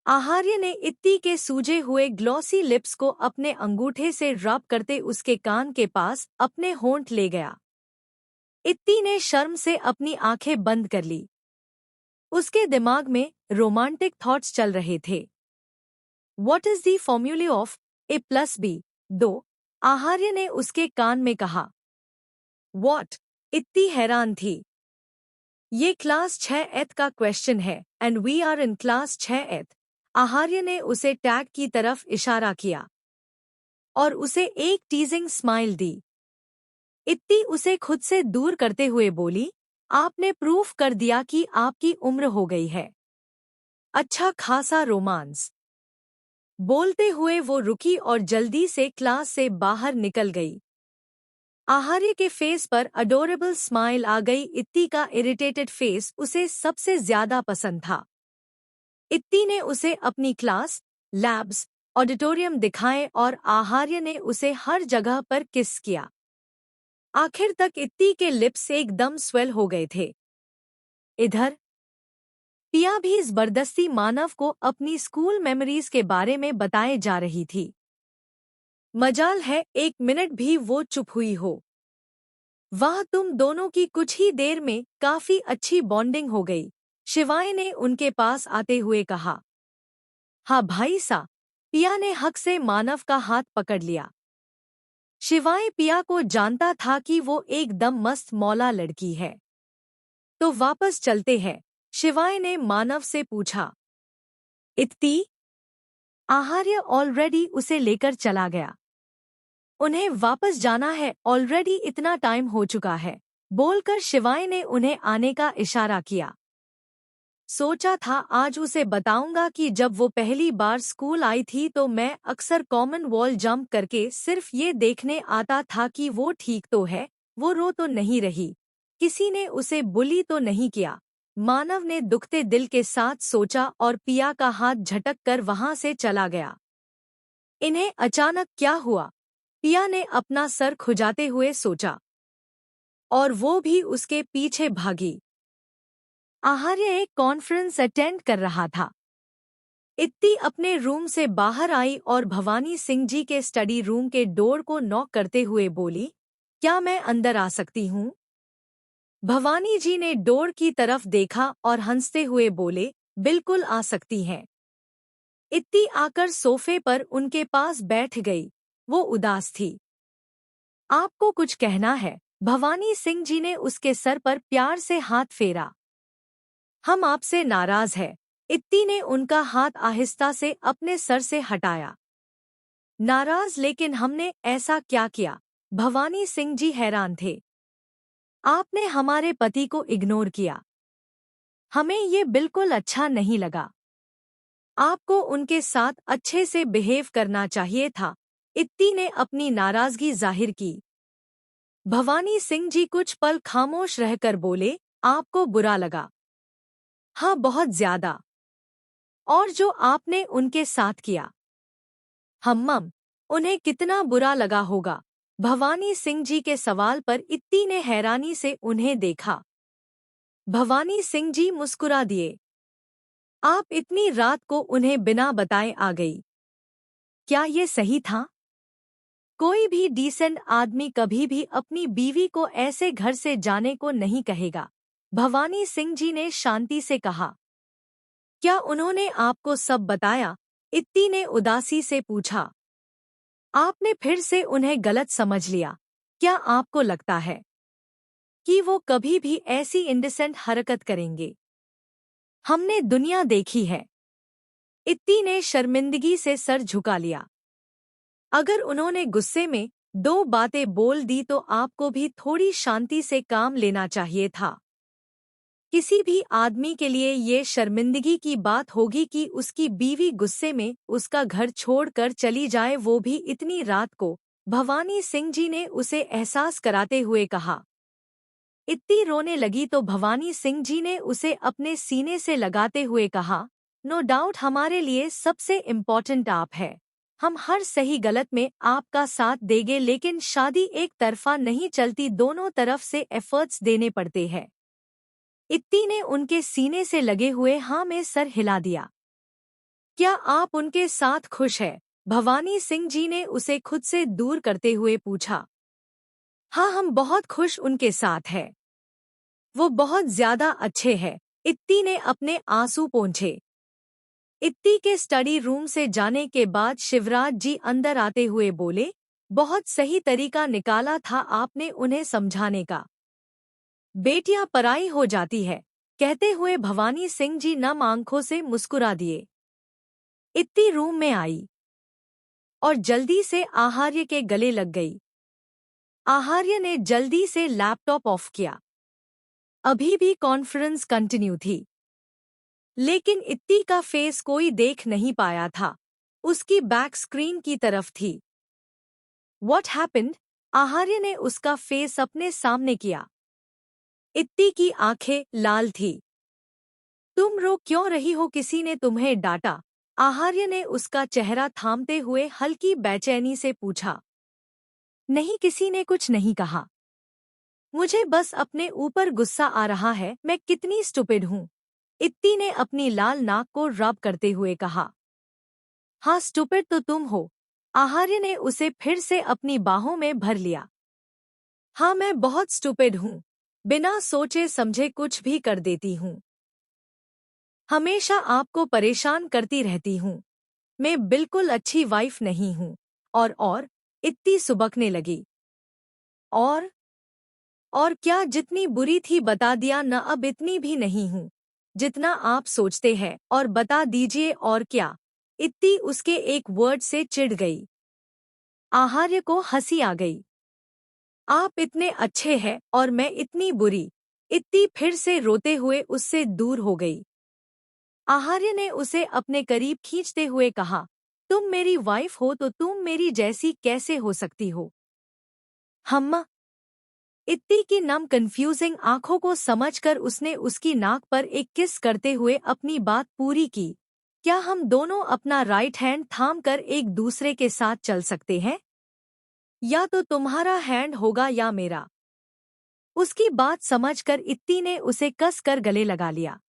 आहार्य ने इत्ती के सूजे हुए ग्लॉसी लिप्स को अपने अंगूठे से रब करते उसके कान के पास अपने होंठ ले गया। इत्ती ने शर्म से अपनी आंखें बंद कर ली। उसके दिमाग में रोमांटिक थॉट्स चल रहे थे। What is the formula of A+B? आहार्य ने उसके कान में कहा। What? इत्ती हैरान थी। ये क्लास 6th का क्वेश्चन है and we are in class 6th। Aaharya ने उसे टैग की तरफ इशारा किया और उसे एक टीजिंग स्माइल दी। इत्ती उसे खुद से दूर करते हुए बोली, आपने प्रूफ कर दिया कि आपकी उम्र हो गई है। अच्छा खासा रोमांस। बोलते हुए वो रुकी और जल्दी से क्लास से बाहर निकल गई। आहार्य के फेस पर अडोरेबल स्माइल आ गई। इत्ती का इरिटेटेड फेस उसे सबसे ज्यादा पसंद था। इत्ती ने उसे अपनी क्लास, लैब्स, ऑडिटोरियम दिखाए और आहार्य ने उसे हर जगह पर किस किया। आखिर तक इत्ती के लिप्स एकदम स्वेल हो गए थे। इधर पिया भी जबरदस्ती मानव को अपनी स्कूल मेमोरीज के बारे में बताए जा रही थी। मजाल है 1 मिनट भी वो चुप हुई हो। वाह, तुम दोनों की कुछ ही देर में काफी अच्छी बॉन्डिंग हो गई, शिवाय ने उनके पास आते हुए कहा। हाँ भाई सा, पिया ने हक से मानव का हाथ पकड़ लिया। शिवाय पिया को जानता था कि वो एकदम मस्त मौला लड़की है। तो वापस चलते हैं, शिवाय ने मानव से पूछा। इत्ती? आहार्य ऑलरेडी उसे लेकर चला गया। उन्हें वापस जाना है, ऑलरेडी इतना टाइम हो चुका है, बोलकर शिवाय ने उन्हें आने का इशारा किया। सोचा था आज उसे बताऊंगा कि जब वो पहली बार स्कूल आई थी तो मैं अक्सर कॉमन वॉल जंप करके सिर्फ ये देखने आता था कि वो ठीक तो है, वो रो तो नहीं रही, किसी ने उसे बुली तो नहीं किया। मानव ने दुखते दिल के साथ सोचा और पिया का हाथ झटक कर वहां से चला गया। इन्हें अचानक क्या हुआ? पिया ने अपना सर खुजाते हुए सोचा और वो भी उसके पीछे भागी। आहार्य एक कॉन्फ्रेंस अटेंड कर रहा था। इत्ती अपने रूम से बाहर आई और भवानी सिंह जी के स्टडी रूम के डोर को नॉक करते हुए बोली, क्या मैं अंदर आ सकती हूँ? भवानी जी ने डोर की तरफ देखा और हंसते हुए बोले, बिल्कुल आ सकती हैं। इत्ती आकर सोफे पर उनके पास बैठ गई। वो उदास थी। आपको कुछ कहना है? भवानी सिंह जी ने उसके सर पर प्यार से हाथ फेरा। हम आपसे नाराज हैं। इत्ती ने उनका हाथ आहिस्ता से अपने सर से हटाया। नाराज? लेकिन हमने ऐसा क्या किया? भवानी सिंह जी हैरान थे। आपने हमारे पति को इग्नोर किया। हमें ये बिल्कुल अच्छा नहीं लगा। आपको उनके साथ अच्छे से बिहेव करना चाहिए था। इत्ती ने अपनी नाराजगी जाहिर की। भवानी सिंह जी कुछ पल खामोश रहकर बोले, आपको बुरा लगा? हाँ, बहुत ज्यादा। और जो आपने उनके साथ किया? हम्मम, उन्हें कितना बुरा लगा होगा? भवानी सिंह जी के सवाल पर इत्ती ने हैरानी से उन्हें देखा। भवानी सिंह जी मुस्कुरा दिए। आप इतनी रात को उन्हें बिना बताए आ गई। क्या ये सही था? कोई भी डिसेंट आदमी कभी भी अपनी बीवी को ऐसे घर से जाने को नहीं कहेगा। भवानी सिंह जी ने शांति से कहा। क्या उन्होंने आपको सब बताया? इत्ती ने उदासी से पूछा। आपने फिर से उन्हें गलत समझ लिया। क्या आपको लगता है कि वो कभी भी ऐसी इंडिसेंट हरकत करेंगे? हमने दुनिया देखी है। इत्ती ने शर्मिंदगी से सर झुका लिया। अगर उन्होंने गुस्से में 2 बातें बोल दी तो आपको भी थोड़ी शांति से काम लेना चाहिए था। किसी भी आदमी के लिए ये शर्मिंदगी की बात होगी कि उसकी बीवी गुस्से में उसका घर छोड़कर चली जाए, वो भी इतनी रात को। भवानी सिंह जी ने उसे एहसास कराते हुए कहा। इत्ती रोने लगी तो भवानी सिंह जी ने उसे अपने सीने से लगाते हुए कहा, नो डाउट हमारे लिए सबसे इम्पोर्टेंट आप है। हम हर सही गलत में आपका साथ देंगे, लेकिन शादी एक तरफा नहीं चलती, दोनों तरफ से एफर्ट्स देने पड़ते हैं। इत्ती ने उनके सीने से लगे हुए हाँ में सर हिला दिया। क्या आप उनके साथ खुश है? भवानी सिंह जी ने उसे खुद से दूर करते हुए पूछा। हाँ, हम बहुत खुश उनके साथ है। वो बहुत ज्यादा अच्छे हैं। इत्ती ने अपने आंसू पोंछे। इत्ती के स्टडी रूम से जाने के बाद शिवराज जी अंदर आते हुए बोले, बहुत सही तरीका निकाला था आपने उन्हें समझाने का। बेटियां पराई हो जाती है, कहते हुए भवानी सिंह जी नम आंखों से मुस्कुरा दिए। इत्ती रूम में आई और जल्दी से आहार्य के गले लग गई। आहार्य ने जल्दी से लैपटॉप ऑफ किया। अभी भी कॉन्फ्रेंस कंटिन्यू थी, लेकिन इत्ती का फेस कोई देख नहीं पाया था। उसकी बैक स्क्रीन की तरफ थी। What happened? आहार्य ने उसका फेस अपने सामने किया। इत्ती की आंखें लाल थी। तुम रो क्यों रही हो? किसी ने तुम्हें डांटा? आहार्य ने उसका चेहरा थामते हुए हल्की बेचैनी से पूछा। नहीं, किसी ने कुछ नहीं कहा। मुझे बस अपने ऊपर गुस्सा आ रहा है, मैं कितनी स्टूपिड हूँ। इत्ती ने अपनी लाल नाक को रब करते हुए कहा। हाँ, स्टूपिड तो तुम हो। आहार्य ने उसे फिर से अपनी बाहों में भर लिया। हाँ, मैं बहुत स्टूपिड हूँ। बिना सोचे समझे कुछ भी कर देती हूँ। हमेशा आपको परेशान करती रहती हूँ। मैं बिल्कुल अच्छी वाइफ नहीं हूँ। और इत्ती सुबकने लगी। और क्या? जितनी बुरी थी बता दिया न, अब इतनी भी नहीं हूँ जितना आप सोचते हैं, और बता दीजिए और क्या। इत्ती उसके एक वर्ड से चिढ़ गई। आहार्य को हंसी आ गई। आप इतने अच्छे हैं और मैं इतनी बुरी। इत्ती फिर से रोते हुए उससे दूर हो गई। आहार्य ने उसे अपने करीब खींचते हुए कहा, तुम मेरी वाइफ हो तो तुम मेरी जैसी कैसे हो सकती हो? हम्मा। इत्ती की नम कंफ्यूजिंग आंखों को समझकर उसने उसकी नाक पर एक किस करते हुए अपनी बात पूरी की। क्या हम दोनों अपना राइट हैंड थाम कर एक दूसरे के साथ चल सकते हैं? या तो तुम्हारा हैंड होगा या मेरा। उसकी बात समझकर इत्ती ने उसे कस कर गले लगा लिया।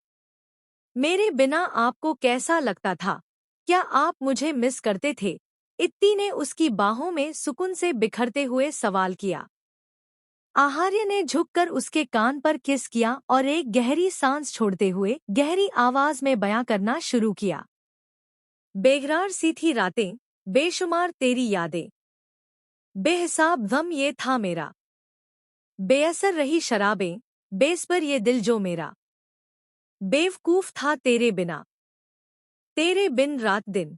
मेरे बिना आपको कैसा लगता था? क्या आप मुझे मिस करते थे? इत्ती ने उसकी बाहों में सुकून से बिखरते हुए सवाल किया। आहार्य ने झुककर उसके कान पर किस किया और एक गहरी सांस छोड़ते हुए गहरी आवाज में बयां करना शुरू किया। बेकरार सी थी रातें, बेशुमार तेरी यादें, बेहिसाब गम ये था मेरा। बेअसर रही शराबें, बेस पर ये दिल जो मेरा। बेवकूफ था तेरे बिना, तेरे बिन रात दिन।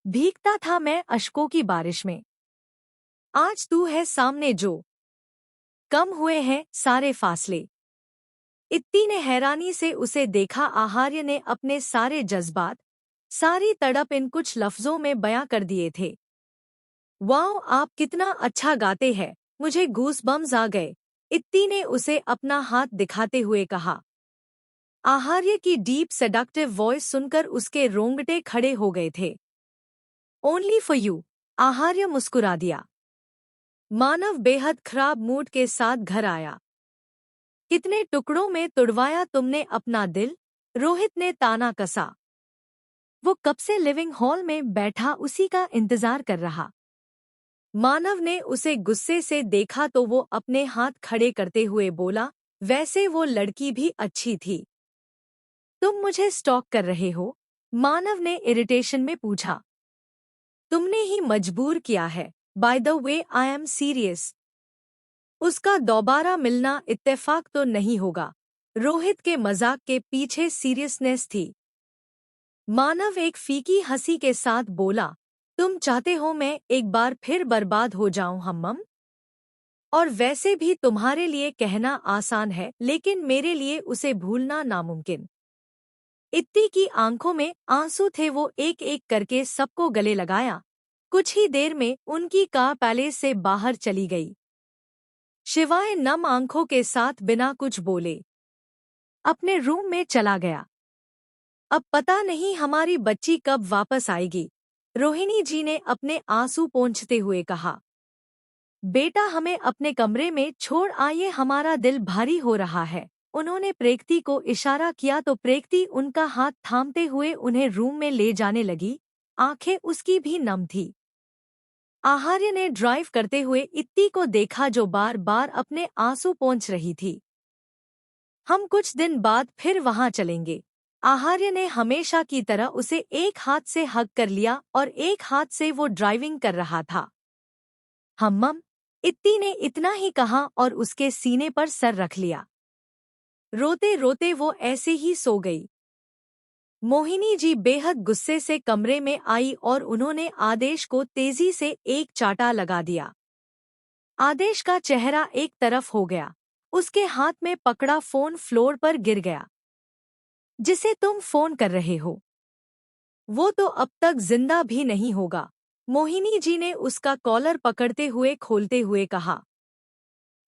भीगता था मैं अश्कों की बारिश में। आज तू है सामने जो, कम हुए हैं सारे फासले। इत्ती ने हैरानी से उसे देखा। आहार्य ने अपने सारे जज्बात, सारी तड़प इन कुछ लफ्जों में बयां कर दिए थे। वाओ, आप कितना अच्छा गाते हैं, मुझे गूस बम्स आ गए। इत्ती ने उसे अपना हाथ दिखाते हुए कहा। आहार्य की डीप सेडक्टिव वॉइस सुनकर उसके रोंगटे खड़े हो गए थे। ओनली फॉर यू, आहार्य मुस्कुरा दिया। मानव बेहद खराब मूड के साथ घर आया। कितने टुकड़ों में तुड़वाया तुमने अपना दिल? रोहित ने ताना कसा। वो कब से लिविंग हॉल में बैठा उसी का इंतजार कर रहा। मानव ने उसे गुस्से से देखा तो वो अपने हाथ खड़े करते हुए बोला, वैसे वो लड़की भी अच्छी थी। तुम मुझे स्टॉक कर रहे हो? मानव ने इरिटेशन में पूछा। तुमने ही मजबूर किया है। By the way, I am serious. उसका दोबारा मिलना इत्तेफाक तो नहीं होगा। रोहित के मजाक के पीछे सीरियसनेस थी। मानव एक फीकी हंसी के साथ बोला, तुम चाहते हो मैं एक बार फिर बर्बाद हो जाऊं हम्मम? और वैसे भी तुम्हारे लिए कहना आसान है, लेकिन मेरे लिए उसे भूलना नामुमकिन। इत्ती की आंखों में आंसू थे। वो एक एक करके सबको गले लगाया। कुछ ही देर में उनकी कार पैलेस से बाहर चली गई। शिवाय नम आंखों के साथ बिना कुछ बोले अपने रूम में चला गया। अब पता नहीं हमारी बच्ची कब वापस आएगी, रोहिणी जी ने अपने आंसू पोंछते हुए कहा। बेटा हमें अपने कमरे में छोड़ आइए, हमारा दिल भारी हो रहा है। उन्होंने प्रेक्ति को इशारा किया तो प्रेक्ति उनका हाथ थामते हुए उन्हें रूम में ले जाने लगी। आंखें उसकी भी नम थी। आहार्य ने ड्राइव करते हुए इत्ती को देखा जो बार बार अपने आंसू पोंछ रही थी। हम कुछ दिन बाद फिर वहां चलेंगे। आहार्य ने हमेशा की तरह उसे एक हाथ से हग कर लिया और एक हाथ से वो ड्राइविंग कर रहा था। हम्मम, इत्ती ने इतना ही कहा और उसके सीने पर सर रख लिया। रोते रोते वो ऐसे ही सो गई। मोहिनी जी बेहद गुस्से से कमरे में आई और उन्होंने आदेश को तेजी से एक चाटा लगा दिया। आदेश का चेहरा एक तरफ हो गया। उसके हाथ में पकड़ा फोन फ्लोर पर गिर गया। जिसे तुम फोन कर रहे हो वो तो अब तक जिंदा भी नहीं होगा, मोहिनी जी ने उसका कॉलर पकड़ते हुए खोलते हुए कहा।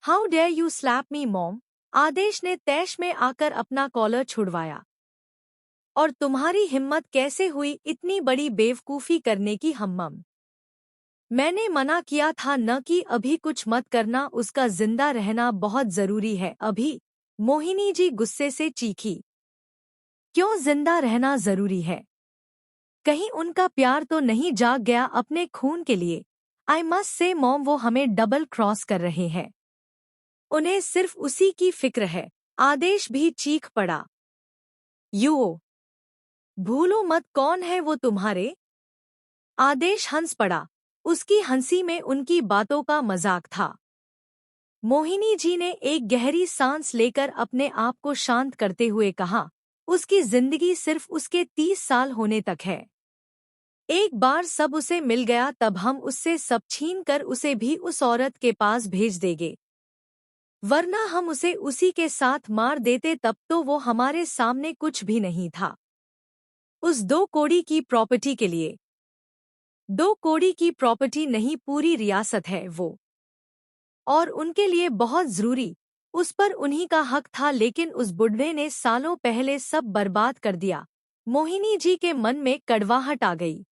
How dare you slap me mom, Aadesh ने तैश में आकर अपना कॉलर छुड़वाया। और तुम्हारी हिम्मत कैसे हुई इतनी बड़ी बेवकूफ़ी करने की हम्मम। मैंने मना किया था न कि अभी कुछ मत करना, उसका जिंदा रहना बहुत जरूरी है अभी, मोहिनी जी गुस्से से चीखी। क्यों जिंदा रहना जरूरी है? कहीं उनका प्यार तो नहीं जाग गया अपने खून के लिए? आई मस्ट से मॉम वो हमें डबल क्रॉस कर रहे हैं। उन्हें सिर्फ उसी की फिक्र है, आदेश भी चीख पड़ा। यू भूलो मत कौन है वो तुम्हारे। आदेश हंस पड़ा। उसकी हंसी में उनकी बातों का मजाक था। मोहिनी जी ने एक गहरी सांस लेकर अपने आप को शांत करते हुए कहा, उसकी जिंदगी सिर्फ उसके 30 साल होने तक है। एक बार सब उसे मिल गया तब हम उससे सब छीन कर उसे भी उस औरत के पास भेज देंगे, वरना हम उसे उसी के साथ मार देते, तब तो वो हमारे सामने कुछ भी नहीं था। उस 2 कौड़ी की प्रॉपर्टी के लिए। 2 कौड़ी की प्रॉपर्टी नहीं, पूरी रियासत है वो, और उनके लिए बहुत जरूरी। उस पर उन्हीं का हक था, लेकिन उस बुढ़े ने सालों पहले सब बर्बाद कर दिया। मोहिनी जी के मन में कड़वाहट आ गई।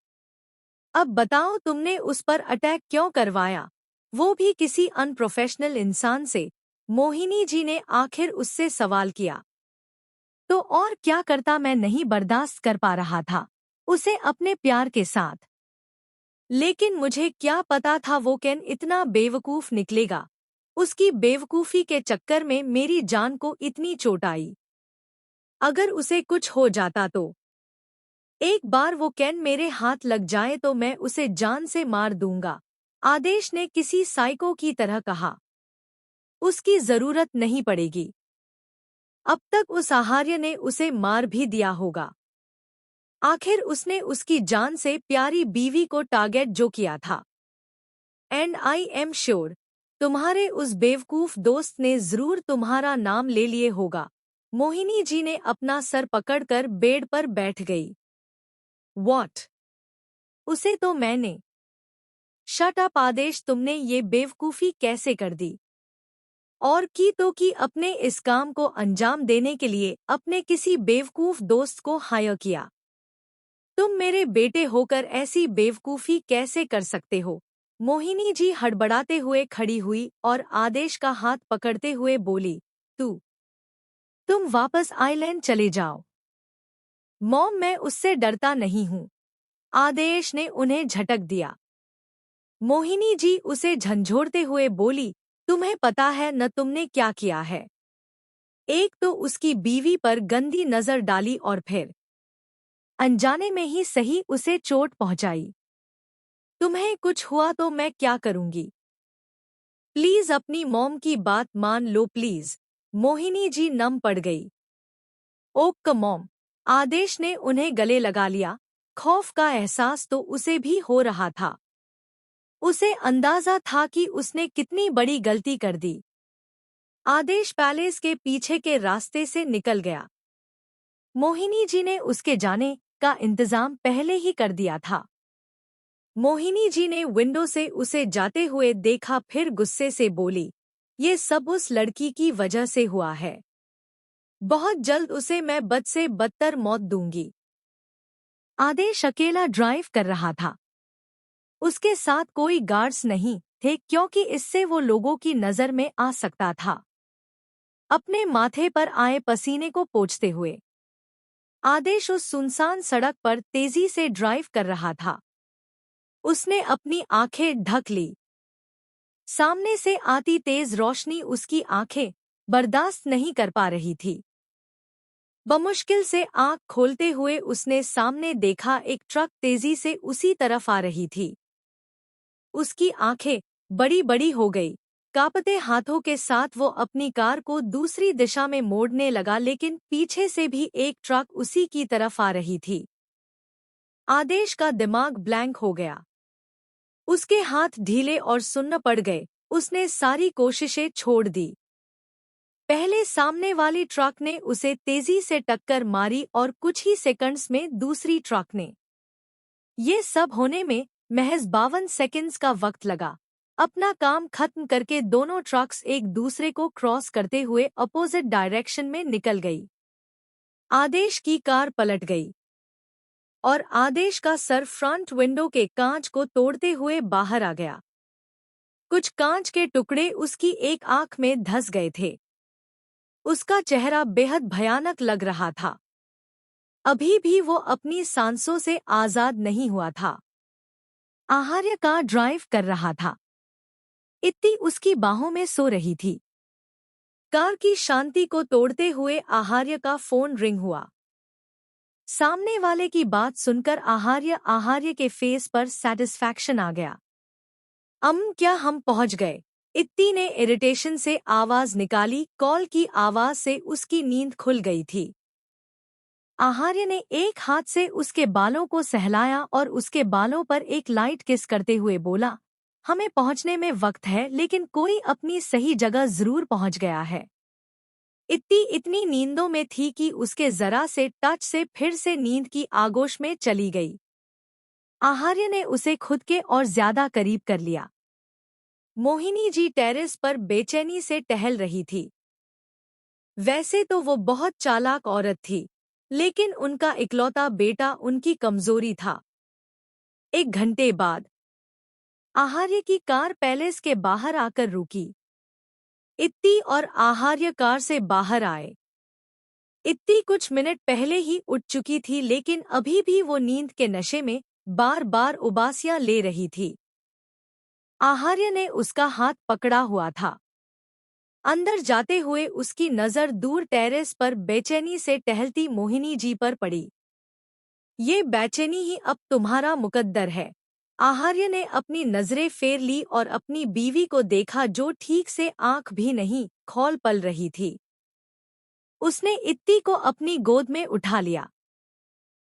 अब बताओ तुमने उस पर अटैक क्यों करवाया, वो भी किसी अनप्रोफेशनल इंसान से? मोहिनी जी ने आखिर उससे सवाल किया। तो और क्या करता, मैं नहीं बर्दाश्त कर पा रहा था उसे अपने प्यार के साथ। लेकिन मुझे क्या पता था वो केन इतना बेवकूफ निकलेगा। उसकी बेवकूफी के चक्कर में मेरी जान को इतनी चोट आई। अगर उसे कुछ हो जाता तो, एक बार वो केन मेरे हाथ लग जाए तो मैं उसे जान से मार दूंगा, आदेश ने किसी साइको की तरह कहा। उसकी जरूरत नहीं पड़ेगी। अब तक उस आहार्य ने उसे मार भी दिया होगा। आखिर उसने उसकी जान से प्यारी बीवी को टारगेट जो किया था। एंड आई एम श्योर तुम्हारे उस बेवकूफ दोस्त ने जरूर तुम्हारा नाम ले लिए होगा। मोहिनी जी ने अपना सर पकड़कर बेड पर बैठ गई। व्हाट? उसे तो मैंने। शट अप आदेश, तुमने ये बेवकूफी कैसे कर दी? और की तो की अपने इस काम को अंजाम देने के लिए अपने किसी बेवकूफ दोस्त को हायर किया। तुम मेरे बेटे होकर ऐसी बेवकूफी कैसे कर सकते हो? मोहिनी जी हड़बड़ाते हुए खड़ी हुई और आदेश का हाथ पकड़ते हुए बोली, तुम वापस आइलैंड चले जाओ। मॉम, मैं उससे डरता नहीं हूँ, आदेश ने उन्हें झटक दिया। मोहिनी जी उसे झंझोड़ते हुए बोली, तुम्हें पता है न तुमने क्या किया है? एक तो उसकी बीवी पर गंदी नजर डाली और फिर अनजाने में ही सही उसे चोट पहुंचाई। तुम्हें कुछ हुआ तो मैं क्या करूंगी? प्लीज अपनी मॉम की बात मान लो प्लीज। मोहिनी जी नम पड़ गई। ओक मॉम, आदेश ने उन्हें गले लगा लिया। खौफ का एहसास तो उसे भी हो रहा था। उसे अंदाजा था कि उसने कितनी बड़ी गलती कर दी। आदेश पैलेस के पीछे के रास्ते से निकल गया। मोहिनी जी ने उसके जाने का इंतजाम पहले ही कर दिया था। मोहिनी जी ने विंडो से उसे जाते हुए देखा, फिर गुस्से से बोली, ये सब उस लड़की की वजह से हुआ है। बहुत जल्द उसे मैं बद से बदतर मौत दूंगी। आदेश अकेला ड्राइव कर रहा था। उसके साथ कोई गार्ड्स नहीं थे क्योंकि इससे वो लोगों की नजर में आ सकता था। अपने माथे पर आए पसीने को पोंछते हुए आदेश उस सुनसान सड़क पर तेजी से ड्राइव कर रहा था। उसने अपनी आंखें ढक ली। सामने से आती तेज रोशनी उसकी आंखें बर्दाश्त नहीं कर पा रही थी। बमुश्किल से आंख खोलते हुए उसने सामने देखा, एक ट्रक तेजी से उसी तरफ आ रही थी। उसकी आंखें बड़ी बड़ी हो गई। कांपते हाथों के साथ वो अपनी कार को दूसरी दिशा में मोड़ने लगा, लेकिन पीछे से भी एक ट्रक उसी की तरफ आ रही थी। आदेश का दिमाग ब्लैंक हो गया। उसके हाथ ढीले और सुन्न पड़ गए। उसने सारी कोशिशें छोड़ दी। पहले सामने वाली ट्रक ने उसे तेजी से टक्कर मारी और कुछ ही सेकंड्स में दूसरी ट्रक ने। ये सब होने में महज 52 सेकंड्स का वक्त लगा। अपना काम खत्म करके दोनों ट्रक्स एक दूसरे को क्रॉस करते हुए अपोजिट डायरेक्शन में निकल गई। आदेश की कार पलट गई और आदेश का सर फ्रंट विंडो के कांच को तोड़ते हुए बाहर आ गया। कुछ कांच के टुकड़े उसकी एक आंख में धंस गए थे। उसका चेहरा बेहद भयानक लग रहा था। अभी भी वो अपनी सांसों से आजाद नहीं हुआ था। आहार्य कार ड्राइव कर रहा था। इत्ती उसकी बाहों में सो रही थी। कार की शांति को तोड़ते हुए आहार्य का फोन रिंग हुआ। सामने वाले की बात सुनकर आहार्य के फेस पर सैटिस्फैक्शन आ गया। क्या हम पहुंच गए? इत्ती ने इरिटेशन से आवाज निकाली। कॉल की आवाज से उसकी नींद खुल गई थी। आहार्य ने एक हाथ से उसके बालों को सहलाया और उसके बालों पर एक लाइट किस करते हुए बोला, हमें पहुंचने में वक्त है, लेकिन कोई अपनी सही जगह जरूर पहुंच गया है। इत्ती इतनी नींदों में थी कि उसके जरा से टच से फिर से नींद की आगोश में चली गई। आहार्य ने उसे खुद के और ज्यादा करीब कर लिया। मोहिनी जी टेरेस पर बेचैनी से टहल रही थी। वैसे तो वो बहुत चालाक औरत थी, लेकिन उनका इकलौता बेटा उनकी कमजोरी था। 1 घंटे बाद आहार्य की कार पैलेस के बाहर आकर रुकी। इत्ती और आहार्य कार से बाहर आए। इत्ती कुछ मिनट पहले ही उठ चुकी थी, लेकिन अभी भी वो नींद के नशे में बार बार उबासियां ले रही थी। आहार्य ने उसका हाथ पकड़ा हुआ था। अंदर जाते हुए उसकी नजर दूर टेरेस पर बेचैनी से टहलती मोहिनी जी पर पड़ी। ये बेचैनी ही अब तुम्हारा मुकद्दर है। आहार्य ने अपनी नजरें फेर ली और अपनी बीवी को देखा, जो ठीक से आंख भी नहीं खोल पल रही थी। उसने इत्ती को अपनी गोद में उठा लिया।